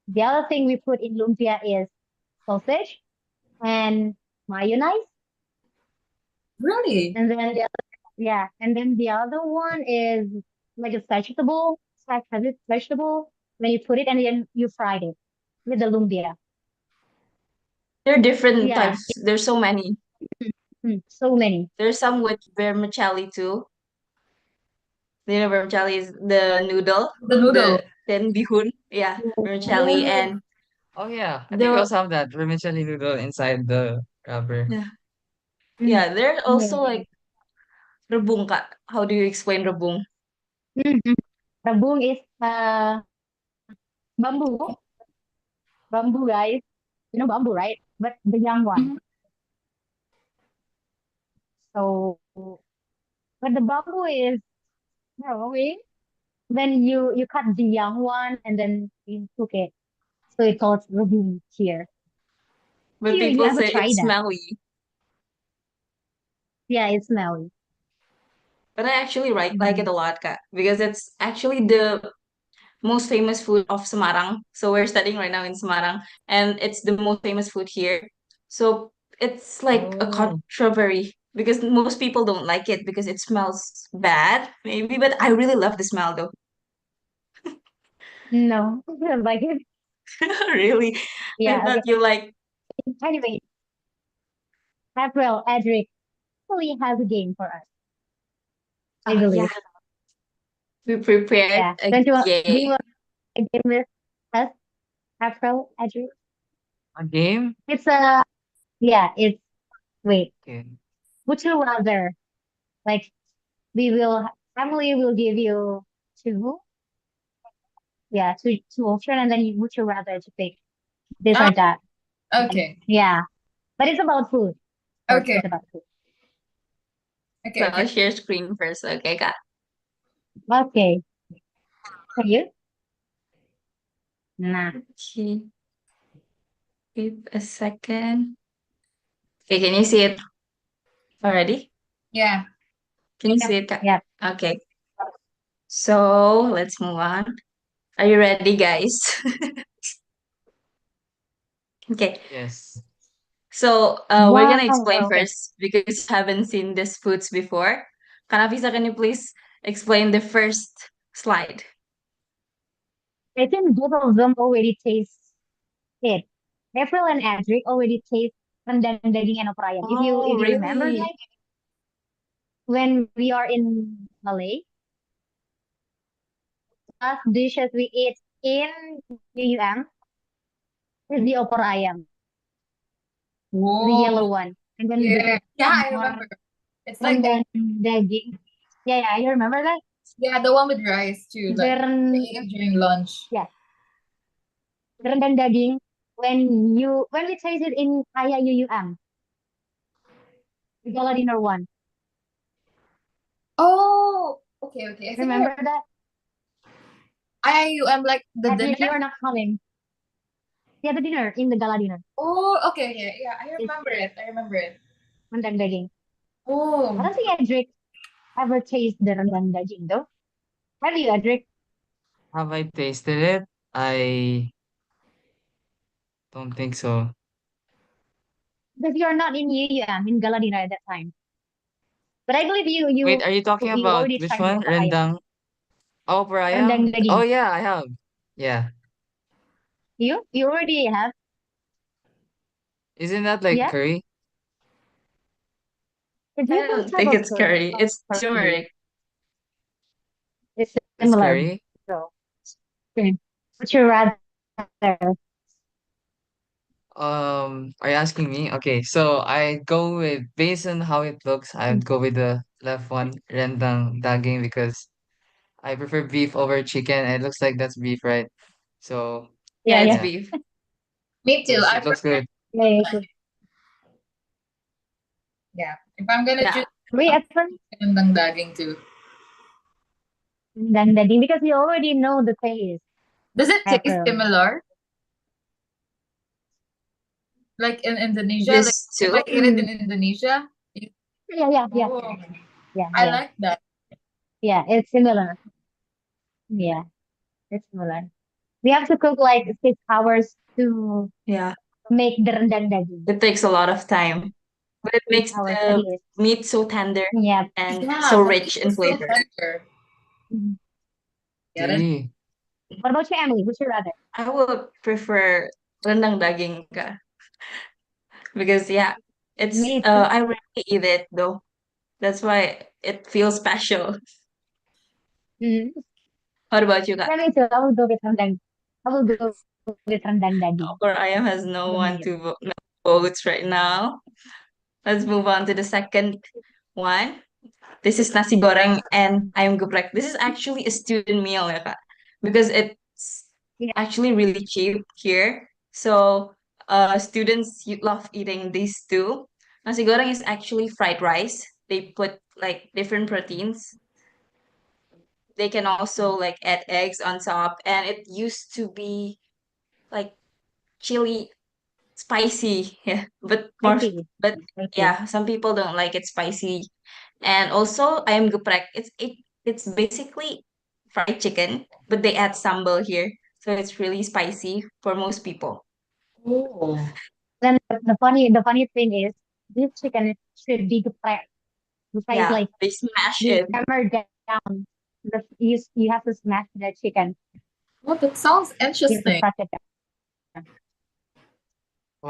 the other thing we put in lumpia is sausage and mayonnaise, Really? and then yeah, and then the other one is like a vegetable, vegetable. When you put it and then you fried it with the lumpia. There are different Yeah, types. There's so many. so many. There's some with vermicelli too. You know, vermicelli is the noodle, The noodle. then bihun. Yeah, vermicelli Oh. and Oh yeah. I think we the also have that vermicelli noodle inside the wrapper. yeah, Mm, yeah. There's also yeah. like rebung ka. How do you explain rebung? Mm-hmm. Rabung is bamboo, bamboo guys. You know bamboo, right? But the young one. So, but the bamboo is growing. Then you cut the young one and then you cook it. So it's called rabung here. But You people ever say try it's that? smelly. Yeah, it's smelly. But I actually like Mm-hmm. it a lot, ka, because it's actually the most famous food of Semarang. So we're studying right now in Semarang, and it's the most famous food here. So it's like a Oh. controversy because most people don't like it because it smells bad, maybe. But I really love the smell though. No, like it. Really, I Yeah. thought you like. Okay. Anyway, April, Edric really has a game for us. I Yeah, believe. we prepared Yeah. a Don't you want? Do you game. want a game with us, April, Edric? A game? It's a yeah. It's wait. Okay. Would you rather? Like we will. Emily will give you two. Yeah, two option, and then would you rather to pick this Ah, or that? Like, okay. yeah, but it's about food. Of course, Okay. it's about food. So Okay. I'll Okay. share screen first, okay, Kat? Okay, for you? Nah. Okay, give a second. Okay, can you see it already? Yeah. Can you Yep. see it, Kat? Yep. Okay, so let's move on. Are you ready, guys? Okay, Yes. so we're Wow. gonna explain Okay. first because you haven't seen these foods before. Kanafisa, can you please explain the first slide? I think both of them already taste it. April and Edric already taste rendang daging and operayan. Oh, If you remember, really? guys, when we are in Malay, last dishes we eat in UUM is the opor ayam, the Whoa. yellow one, and then the Yeah. Yeah, I more remember. It's like and the then daging. Yeah, yeah, you remember that? Yeah, the one with rice too. Like Deren, they eat it during lunch. yeah, rendang daging. When we taste it in Kaya UUM, the Gala Dinner one. Oh, okay. I think Remember that? I'm like the dinner. Edric, you are not coming. Yeah, the dinner in the Gala Dinner. Oh, okay, yeah. I It's remember it. I remember it. rendang daging. I Oh, don't think Edric ever tasted the rendang daging though. Have you, Edric? Have I tasted it? I don't think so. Because you're not in UUM, in Gala Dinner at that time. But I believe you Wait, you are you talking you about already which tried the one? Opera Rendang? Oh, rendang Parayam? Oh daging. yeah, I have. Yeah. You already have? Isn't that like Yeah? curry? It's I different don't type think of it's curry. It's curry. turmeric. It's It's similar. curry? So, okay. Would you rather? Are you asking me? Okay, so I go with based on how it looks, I would go with the left one, rendang daging, because I prefer beef over chicken. And it looks like that's beef, right? So Yeah, Yeah, it's yeah. yeah, beef. me too. I it looks prefer. good. Yeah, yeah, yeah. Yeah, if I'm gonna Yeah. choose, We I'm at first rendang daging too. rendang daging because you already know the taste, Does it taste April. similar? Like in Indonesia, like This if I too. ate it in Mm, Indonesia, yeah. oh, Yeah, I yeah. like that. Yeah, it's similar. Yeah, it's similar. We have to cook like 6 hours to Yeah. make the rendang daging. It takes a lot of time, but it Six makes hours at the least. meat so tender Yeah. and so Yeah, the meat rich in is so flavor. tender. Mhm. Yeah, that's See, What about you, Emily? Would you rather? I would prefer rendang daging ka. Because yeah, it's Me too. I rarely eat it though. That's why it feels special. Mm. What about you, ka? Yeah, me too. I will go with rendang. I will go with rendang daging. Or I am has no The one meal. to no votes right now. Let's move on to the second one. This is nasi goreng and ayam geprek. This is actually a student meal, ya, Kak, because it's Yeah. actually really cheap here. So, students love eating these two. Nasi goreng is actually fried rice. They put like different proteins. They can also like add eggs on top, and it used to be like chili spicy, yeah, but I more, see. but I see. yeah, some people don't like it spicy. And also ayam geprek. It's basically fried chicken, but they add sambal here. So it's really spicy for most people. oh. Then the funny thing is this chicken should be prepared. Besides, Yeah, like they smash you it. hammer down you have to smash the chicken. Well, that sounds You have to interesting. crush it down.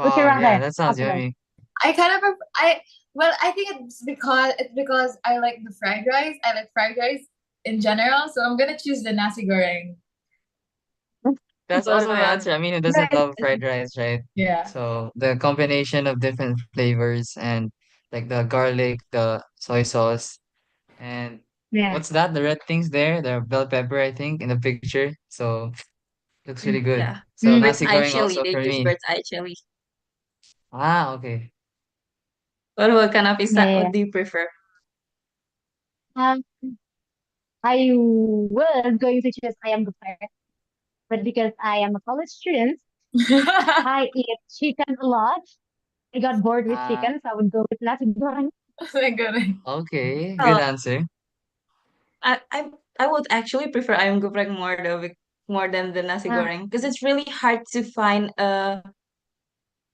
Would you wow, yeah, rather? that sounds April? yummy. I kind of I well, I think it's because I like the fried rice. I like fried rice in general, so I'm gonna choose the nasi goreng. That's What also my about answer. I mean, who doesn't Right. love fried rice, right? Yeah. So the combination of different flavors and like the garlic, the soy sauce, and Yeah. what's that? The red things there, the bell pepper, I think, in the picture. So looks really good. yeah, So Mm. bird's nasi eye goreng chili? also They for use me. bird's eye chili. Ah, okay. What about kanapisa? Yeah. What do you prefer? Um, I was going to choose I am prepared, but because I am a college student, I eat chicken a lot. I got bored with Ah, chicken, so I would go with nasi goreng. Oh my god. okay. Oh, Good answer. I would actually prefer ayam geprek more though, more than the nasi Uh, goreng because it's really hard to find a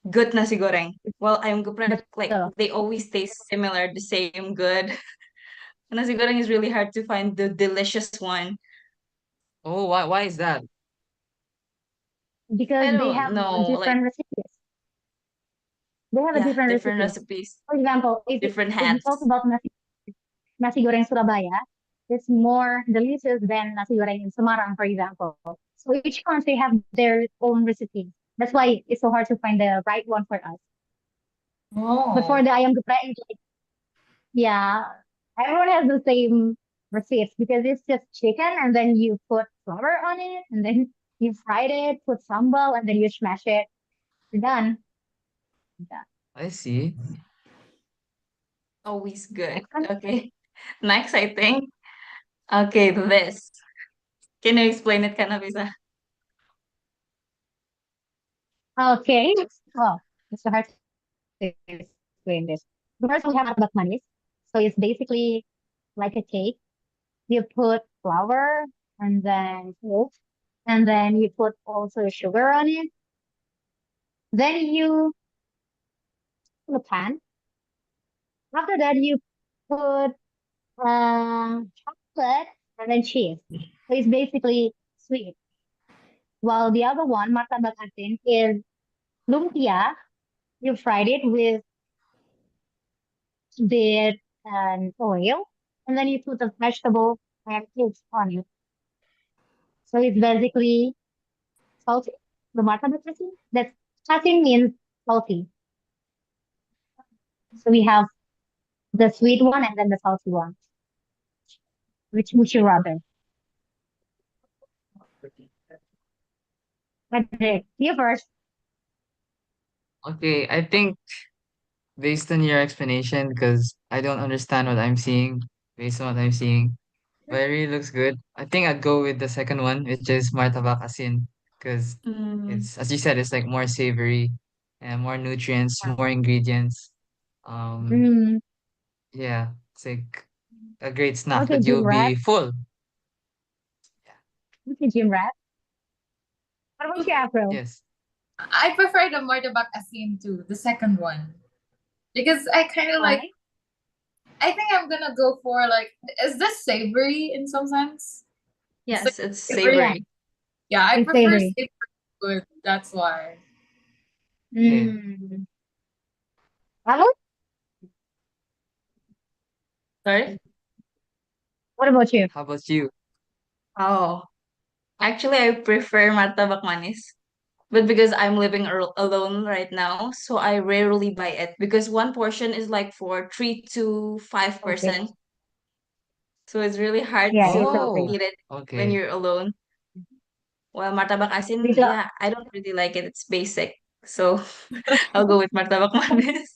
good nasi goreng. Well, ayam geprek, but like they always taste similar, the same good. Nasi goreng is really hard to find the delicious one. Oh, why is that? because I they don't have know, like different recipes. They have a yeah, different different recipe. recipes, For example, different if you talk hands. about nasi goreng Surabaya, it's more delicious than nasi goreng in Semarang, for example. So each country have their own recipe. That's why it's so hard to find the right one for us. But for Oh. the ayam geprek, it's like, yeah, everyone has the same. receipts because it's just chicken and then you put flour on it and then you fried it, put sambal and then you smash it. You're done. Done. I see. Always good. Next one. Okay. Next, I think. Okay, this. Can you explain it, Kanabisa? Okay. Well, it's hard to explain this. First, we have manis. So it's basically like a cake. You put flour and then salt, and then you put also sugar on it. Then you put a pan. After that, you put chocolate and then cheese. So it's basically sweet. While the other one, martabak asin, is lumpia. You fried it with bit and oil, and then you put the vegetable and eggs on it. So it's basically salty. The martabak asin, that's asin means salty. So we have the sweet one and then the salty one. Which would you rather? Okay, you first. Okay, I think based on your explanation, because I don't understand what I'm seeing, based on what I'm seeing, but it really looks good. I think I'd go with the second one, which is martabak asin, because Mm, it's, as you said, it's like more savory and more nutrients, more ingredients. Um, Mm, yeah, it's like a great snack okay, that gym you'll rat. be full. Okay, gym rat. What about you, April? Yes. I prefer the Murtabak Asin too, the second one. Because I kind of like, Why? I think I'm gonna go for like, is this savory in some sense? It's like yes, it's savory. Yeah, savory. Yeah, I it's prefer savory. savory food. That's why. Okay. Mm. Alo, Sorry? what about you? How about you? Oh, actually, I prefer martabak manis. But because I'm living alone right now, so I rarely buy it because one portion is like for 3 to 5 Okay. person. So it's really hard Yeah, it's to okay. Oh, eat it when okay. you're alone. While martabak asin, Because yeah, I don't really like it. It's basic. So I'll go with martabak manis.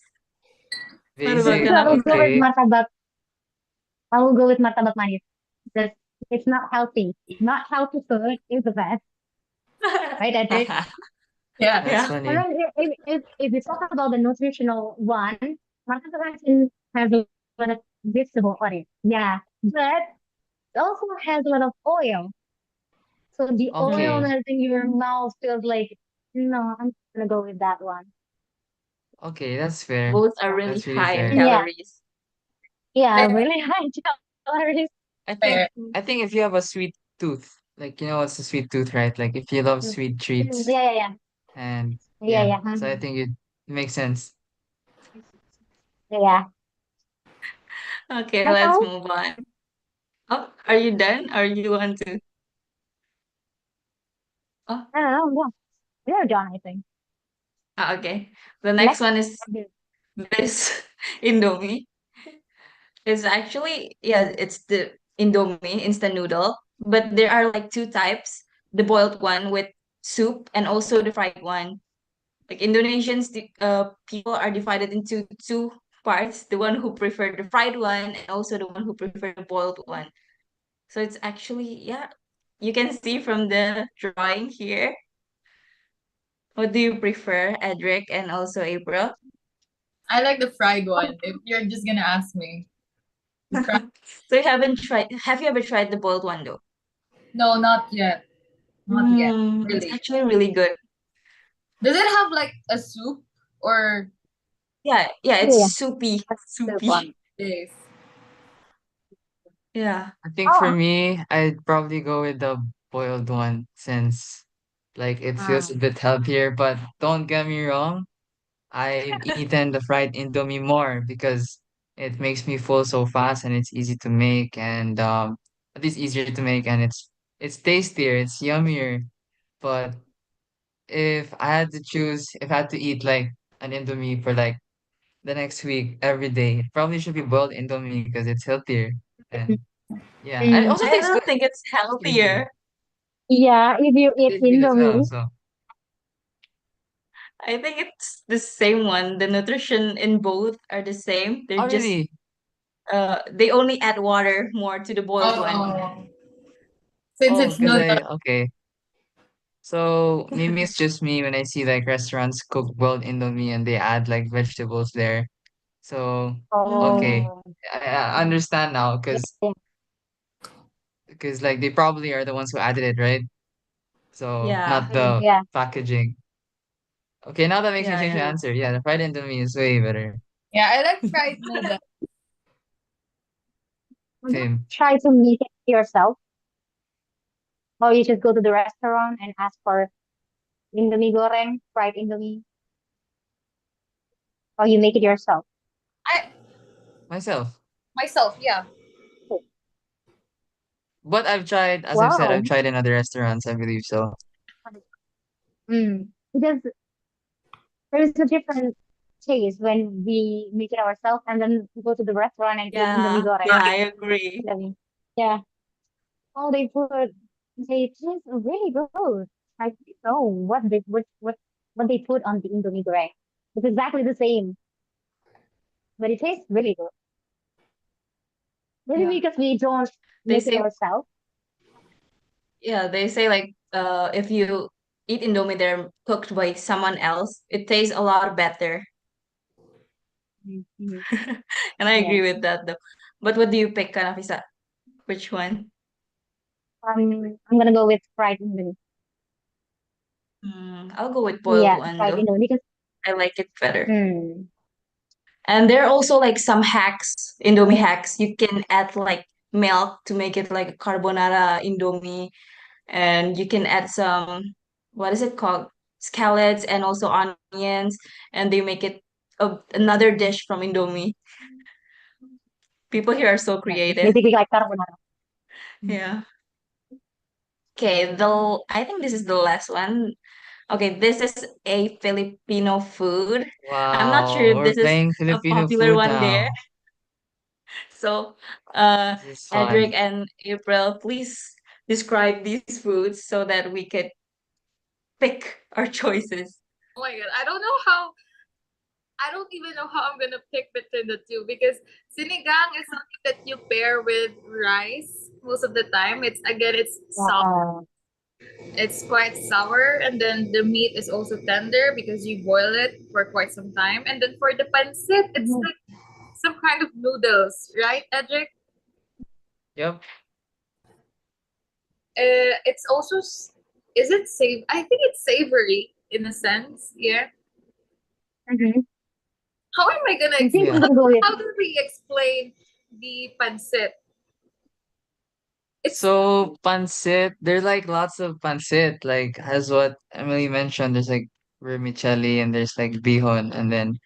What about Basic. I will go with Okay. martabak. I will go with martabak manis because it's not healthy. Not healthy food is the best, right, Edric? Yeah. That's Yeah. And funny. then if we talk about the nutritional one, martabak has a lot of vegetable on it. Yeah, but it also has a lot of oil. So the oil Okay. melting in your mouth feels like, no, I'm gonna go with that one. Okay, that's fair. Both are Yeah. really That's really high in fair. Yeah, calories. yeah, Fair, really high calories. I fair. think I think if you have a sweet tooth, like you know what's a sweet tooth, right? Like if you love Mm, sweet treats yeah, yeah, and yeah, yeah, yeah, yeah. so I think it makes sense. Yeah. Okay, That's let's all. move on. Oh, are you done or you want to? Oh, I don't know. Yeah, we're done, I think. okay. The next Next. one is this Indomie. It's actually, yeah, it's the Indomie instant noodle, but there are like two types, the boiled one with soup and also the fried one. Like Indonesians, people are divided into two parts, the one who prefer the fried one and also the one who prefer the boiled one. So it's actually, yeah, you can see from the drawing here. What do you prefer, Edric and also April? I like the fried one. If you're just gonna ask me, the fried. So have you ever tried the boiled one though? No, not yet. Not yet. It's Really. actually really good. Does it have like a soup or Yeah, yeah, Yeah, it's yeah. soupy, That's the one. soupy. this? Yeah. I think for Oh, me, I'd probably go with the boiled one since like it feels a bit healthier, but don't get me wrong, I've eaten the fried Indomie more because it makes me full so fast and it's easy to make and at least easier to make and it's tastier, it's yummier. But if I had to choose, if I had to eat like an Indomie for like the next week every day, it probably should be boiled Indomie because it's healthier. And Yeah, and it also I tastes don't good. think it's Tastes good. healthier. Yeah, if you eat Tastes good as well. Indomie, So I think it's the same one. The nutrition in both are the same. oh They're just really? they only add water more to the boiled one. Oh, since Oh, it's because noodle. okay. So maybe it's just me when I see like restaurants cook boiled Indomie and they add like vegetables there. So okay, oh, I understand now yeah, because like they probably are the ones who added it, right? So Yeah, not the yeah. packaging. Okay, now that makes me yeah, change my yeah. answer. Yeah, the fried Indomie is way better. Yeah, I like fried noodle. Just Same. try to make it yourself, or you just go to the restaurant and ask for Indomie goreng, fried Indomie, or you make it yourself. I Myself. myself, yeah. But I've tried, as I've said, I've Wow. tried in other restaurants, I believe so. Because there's a different taste when we make it ourselves and then we go to the restaurant and eat Indomie Yeah, goreng. yeah, I agree. Indomie. Yeah. Oh, they taste really good. I don't know what they put on the Indomie goreng. It's exactly the same, but it tastes really good. Maybe Yeah. because we don't They make it say ourselves. yeah, they say like if you eat Indomie they're cooked by someone else, it tastes a lot better. Mhm. And I Yeah. agree with that though. But what do you pick, Kanafisa? Which one? I'm gonna go with fried Indomie. I'll go with boiled Yeah, one fried though. Indomie because I like it better. mm, And there are also like some hacks, Indomie hacks. You can add like milk to make it like a carbonara Indomie, and you can add some, what is it called? Scallops and also onions, and they make it another dish from Indomie. People here are so yeah, it's creative. basically like carbonara. Mm. Yeah. Okay, though I think this is the last one. Okay, this is a Filipino food. I'm not sure Wow, if we're this is playing a Filipino popular food one there. now. So, uh, This is Edric fun. and April, please describe these foods so that we could pick our choices. Oh my god, I don't even know how I'm gonna pick between the two because sinigang is something that you pair with rice most of the time. It's soft, Uh, it's quite sour, and then the meat is also tender because you boil it for quite some time. And then for the pancit, it's mhm, like some kind of noodles, right, Edric? Yep. It's also is it I think it's savory in a sense. Yeah. mhm. How am I gonna I think I'm Yeah. gonna go with how do we explain the pancit? It's So pancit, there's like lots of pancit, like as what Emily mentioned, there's like vermicelli and there's like bihon and then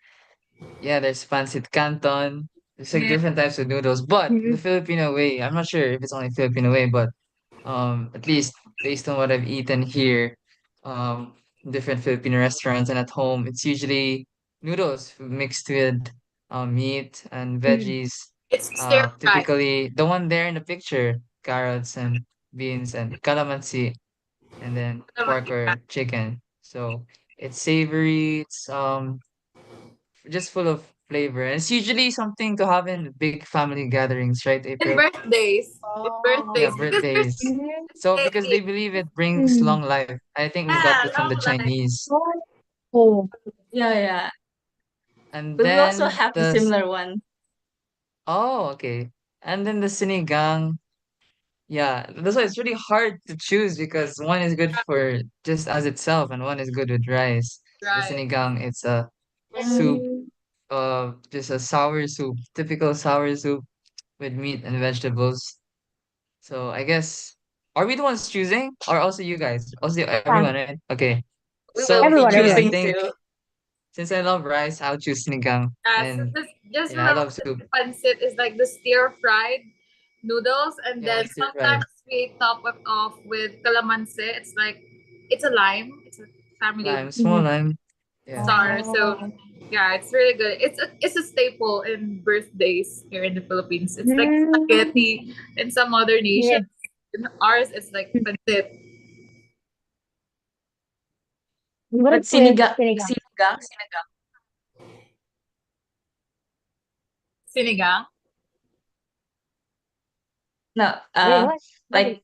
yeah, there's pancit canton. There's like yeah, different types of noodles, but the mhm, Filipino way, I'm not sure if it's only Filipino way, but at least based on what I've eaten here, um, in different Filipino restaurants and at home, it's usually noodles mixed with meat and mhm, veggies. it's stir fry. Typically the one there in the picture, carrots and beans and calamansi, and then pork or chicken. So it's savory. It's just full of flavor. And it's usually something to have in big family gatherings, right, And April? birthdays. In Yeah, birthdays. oh, Because there's birthdays. mhm, So because a they believe it brings mhm. long life. I think we got yeah, it from the long life. Chinese. Oh, Yeah, yeah. And But we also then have the similar one. oh, okay. And then the sinigang. Yeah, that's why it's really hard to choose because one is good for just as itself and one is good with rice. The Right. sinigang, it's a soup, mm, just a sour soup, typical sour soup with meat and vegetables. So I guess are we the ones choosing or also you guys? Also yeah, everyone, right? Okay. We will So for be everyone, me, I everyone. choosing think too. since I love rice, I'll choose sinigang. So And just yeah, I remember love that soup. the pancit is like the stir fried noodles, and Yeah, then stir sometimes fried. we top it off with calamansi. It's a lime. It's a family of Lime, small Mhm. lime. Yeah. sour. So Oh, Yeah, it's really good. It's a staple in birthdays here in the Philippines. It's like Mm, spaghetti in some other yeah. nations. In ours, it's like pancit. What But is with sinigang? sinigang. Sinigang. No, Wait, what? What is like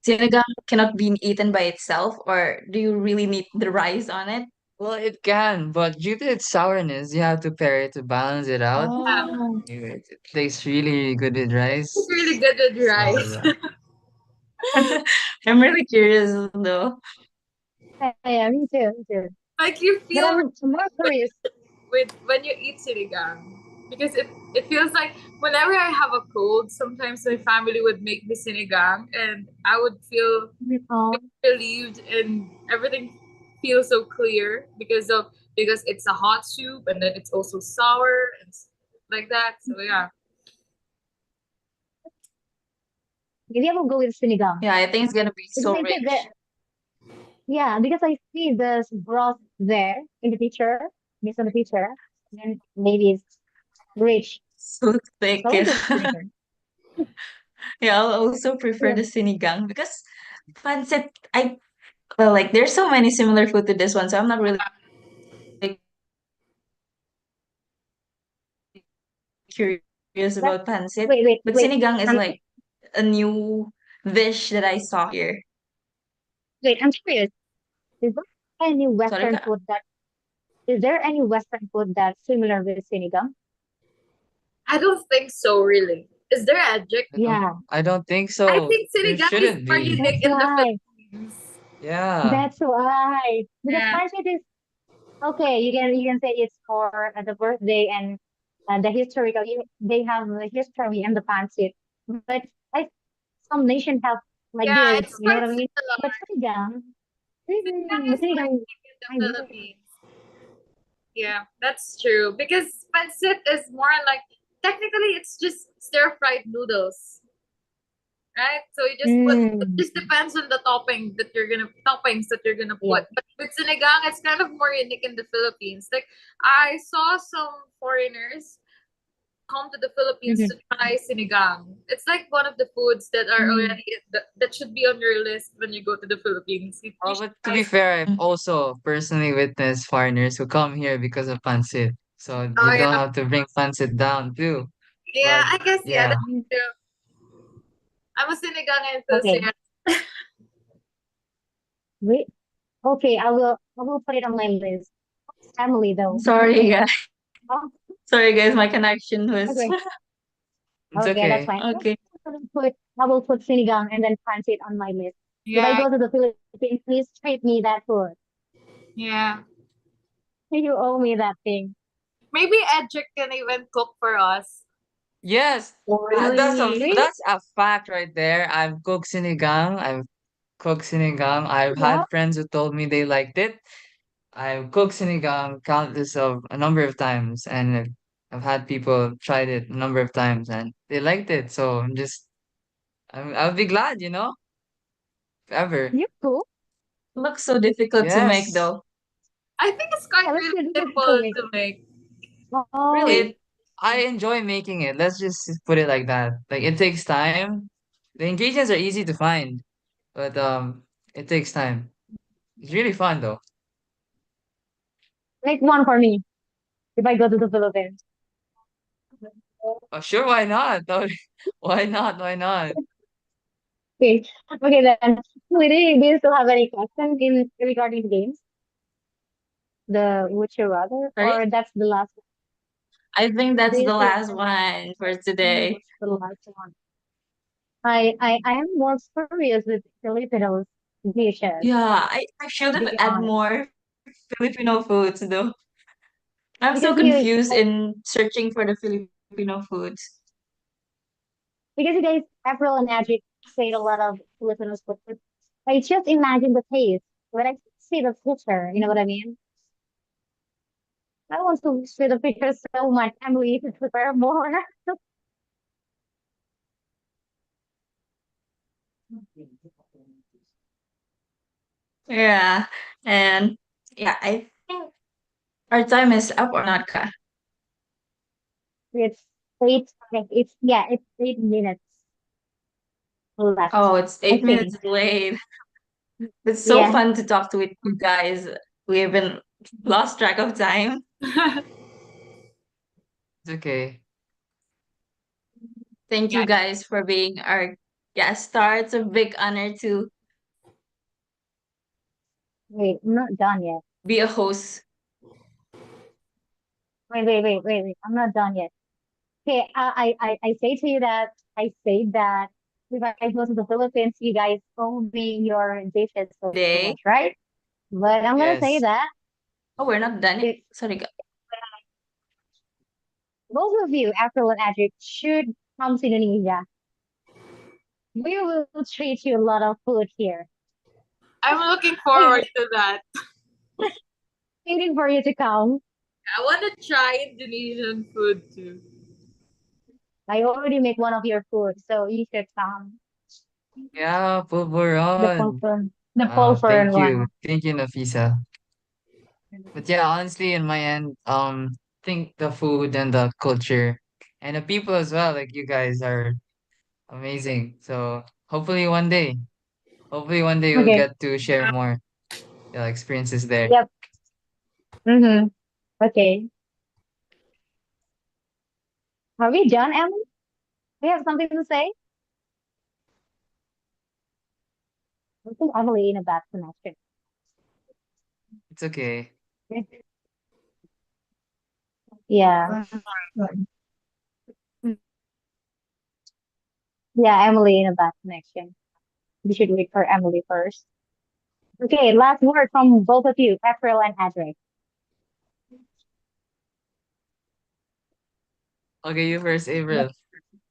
sinigang cannot be eaten by itself, or do you really need the rice on it? Well, it can, but due to its sourness, you have to pair it to balance it out. Yeah, Oh, It tastes really good with it's rice. really good with So rice. yeah. I'm really curious though. yeah, me too, me too. Like you But feel I'm more curious. with when you eat sinigang because it feels like whenever I have a cold, sometimes my family would make me sinigang and I would Oh, feel relieved and everything feels so clear because it's a hot soup and then it's also sour and like that. So yeah. maybe I will go with sinigang Yeah, I think it's gonna be because so I see the rich. yeah because I see the broth there in the picture, based on the picture, then maybe it's rich. So thick. So I will Yeah. go with sinigang. Yeah, I'll also prefer Yeah. the sinigang because pancit, I well, like there's so many similar food to this one, so I'm not really curious But about pancit. wait, wait, But wait. sinigang is I'm like a new dish that I saw here. wait. I'm curious. Is there any Sorry Western ka? food that is there any Western food that's similar with sinigang? I don't think so really. Is there a? Yeah, I don't think I so. think There sinigang is shouldn't more be. that's unique in the why. Philippines. Yeah. That's why. Because Yeah. pancit is okay. You can say it's for the birthday and the historical. They have the history and the pancit, but I some nation have like Yeah, this. it's You know quite what I mean? similar. But sinigang, Sinigang is quite sinigang, unique in the I don't know. Philippines. Yeah, that's true. Because pancit is more like technically it's just stir fried noodles, right? So you just put it Mm, just depends on the toppings that you're gonna yeah. put. But with sinigang, it's kind of more unique in the Philippines. Like I saw some foreigners come to the Philippines Mhm. to try sinigang. It's like one of the foods that are Mm. already that should be on your list when you go to the Philippines. You Oh, should but to try. be fair, I've Mm. also personally witnessed foreigners who come here because of pancit. So Oh you don't yeah, have to bring pancit down too. yeah. But I guess yeah. yeah. That's true. I'm a sinigang Okay. enthusiast. Wait. Okay. I will put it on my list. Family though. Sorry, guys. Oh, Sorry, guys. My connection was okay. It's Okay, that's okay. fine. okay. I will put sinigang and then pancit on my list. If I Yeah, go to the Philippines, please treat me that food. yeah. You owe me that thing. Maybe Edric can even cook for us. Yes, Oh, really? Really? that's a fact right there. I've cooked sinigang. I've cooked sinigang. I've Yeah. had friends who told me they liked it. I've cooked sinigang countless of a number of times, and I've had people tried it a number of times, and they liked it. So I'll be glad, if ever. You cook? Looks so difficult to make Yes, though. I think it's quite Yeah, let's really do this for simple me. to make. Oh, it. Really? I enjoy making it. Let's just put it like that. Like it takes time. The ingredients are easy to find, but it takes time. It's really fun though. make one for me if I go to the Philippines. Oh, sure, why not? Why not? Why not? Okay. Okay then. Do you still have any questions in regarding the games? The Would You Rather? Sorry? Or that's the last one? I think Do that's you the still last one for think today. that's the last one? I am more curious with Filipinos dishes, Yeah, I should to have be add honest. more Filipino foods though. I'm so Because you confused in searching for the Filipino foods. because you guys April and Magic say a lot of Filipinos food. But I just imagine the taste when I see the picture, you know what I mean? I want to see the picture so much. Emily, to prepare more. Yeah, and yeah, I think. Our time is up or not, Ka? It's it's 8 minutes left. Oh, it's I 8 minutes think. late. It's so Yeah. fun to talk to with you guys. We haven't lost track of time. It's okay. Thank Yeah. you guys for being our guest star. It's a big honor to Wait, I'm not done yet. be a host. Wait. I'm not done yet. Okay, I say to you that I say that if I go to the Philippines, you guys owe me your dishes so Today. much, right? But I'm gonna say Yes. that Oh, we're not done yet. if Sorry, both of you, April and Adric, should come to Indonesia. We will treat you a lot of food here. I'm looking Wait, forward to that. waiting for you to come. I want to try Indonesian food too. I already make one of your food, so you should come. Yeah, The Pulveron. pulver, the pulver Thank you. one. Thank you, Nafisa. But yeah, honestly, in my end, think the food and the culture and the people as well, like you guys are amazing. So hopefully one day we'll Okay. get to share more experiences there. Yep. Mm-hmm. Okay. Are we done, Emily? We have something to say? I think Emily in a bad connection. It's okay. Yeah. Yeah, Emily in a bad connection. We should wait for Emily first. Okay, last word from both of you, April and Adric. Okay, you first, Yep. April.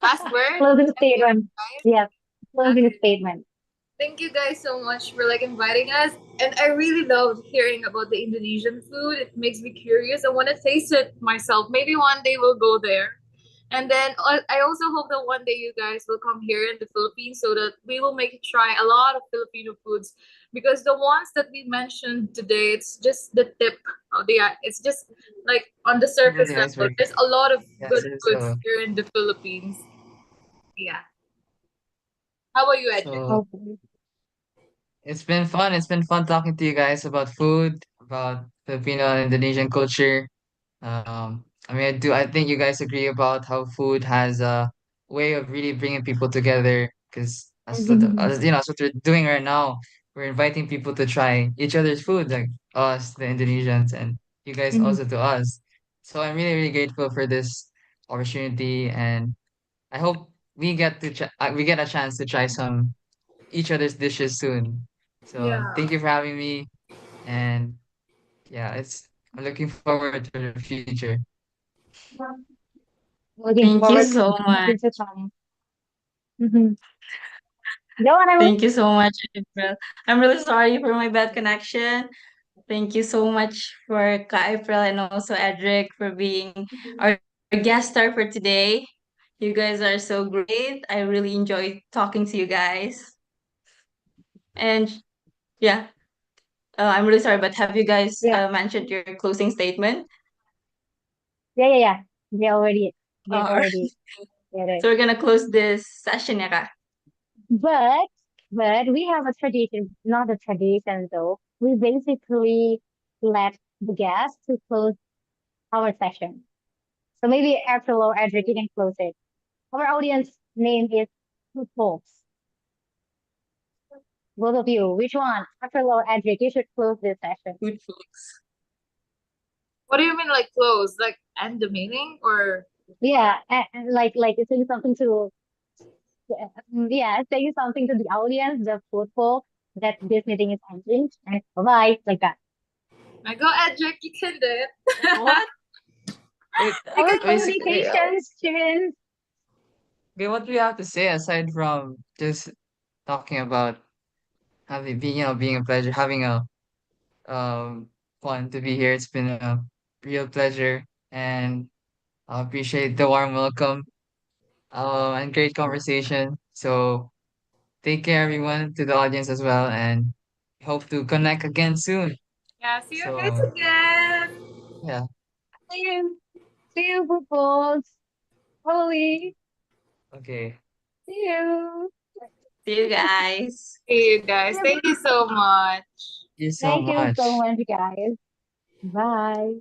Last word. Closing statement. Guys. Yes. Closing Okay. statement. Thank you guys so much for like inviting us. And I really loved hearing about the Indonesian food. It makes me curious. I want to taste it myself. Maybe one day we'll go there. And then I also hope that one day you guys will come here in the Philippines so that we will make you try a lot of Filipino foods because the ones that we mentioned today, it's just the tip of the it's just like on the Tip of surface the level. iceberg. There's a lot of Yes, good it is foods so. here in the Philippines. Yeah. How about you, Edric? So Okay. it's been fun. It's been fun talking to you guys about food, about Filipino and Indonesian culture. I mean, I think you guys agree about how food has a way of really bringing people together. Because Mhm. that's what we're doing right now. We're inviting people to try each other's food, like us, the Indonesians, and you guys Mhm. also to us. So I'm really, really grateful for this opportunity, and I hope we get a chance to try some each other's dishes soon. So Yeah. thank you for having me, and yeah, it's I'm looking forward to the future. Looking Thank you forward so much. to come. Mhm. Go on, Emily. Thank you so much, April. I'm really sorry for my bad connection. Thank you so much for Ka April and also Edric for being our guest star for today. You guys are so great. I really enjoyed talking to you guys. And yeah, I'm really sorry, but have you guys Yeah. mentioned your closing statement? Yeah. They already, they Uh, already did it. so we're gonna close this session, yeah. Ka? But, but we have a tradition, not a tradition though. We basically let the guests to close our session. So maybe April or Edric, you can close it. Our audience name is Two Folks. Both of you, which one? April or Edric, you should close this session. Good folks. What do you mean like close? Like end the meeting or Yeah, and like saying something to, yeah, saying something to the audience, the food folk, that this meeting is ending, and bye, like that. I go Edric, you can do it. What? Wait, Our basically, communication students. okay, what do you have to say aside from just talking about being a pleasure, having a fun to be here. It's been a real pleasure, and I appreciate the warm welcome, and great conversation. So take care, everyone, to the audience as well, and hope to connect again soon. Yeah, see you guys So again. Yeah. See you. See you, Pupils. Holy. Okay. See you. See you guys. See you guys. Thank you so much. Thank you so Thank you so much. much, guys. Bye.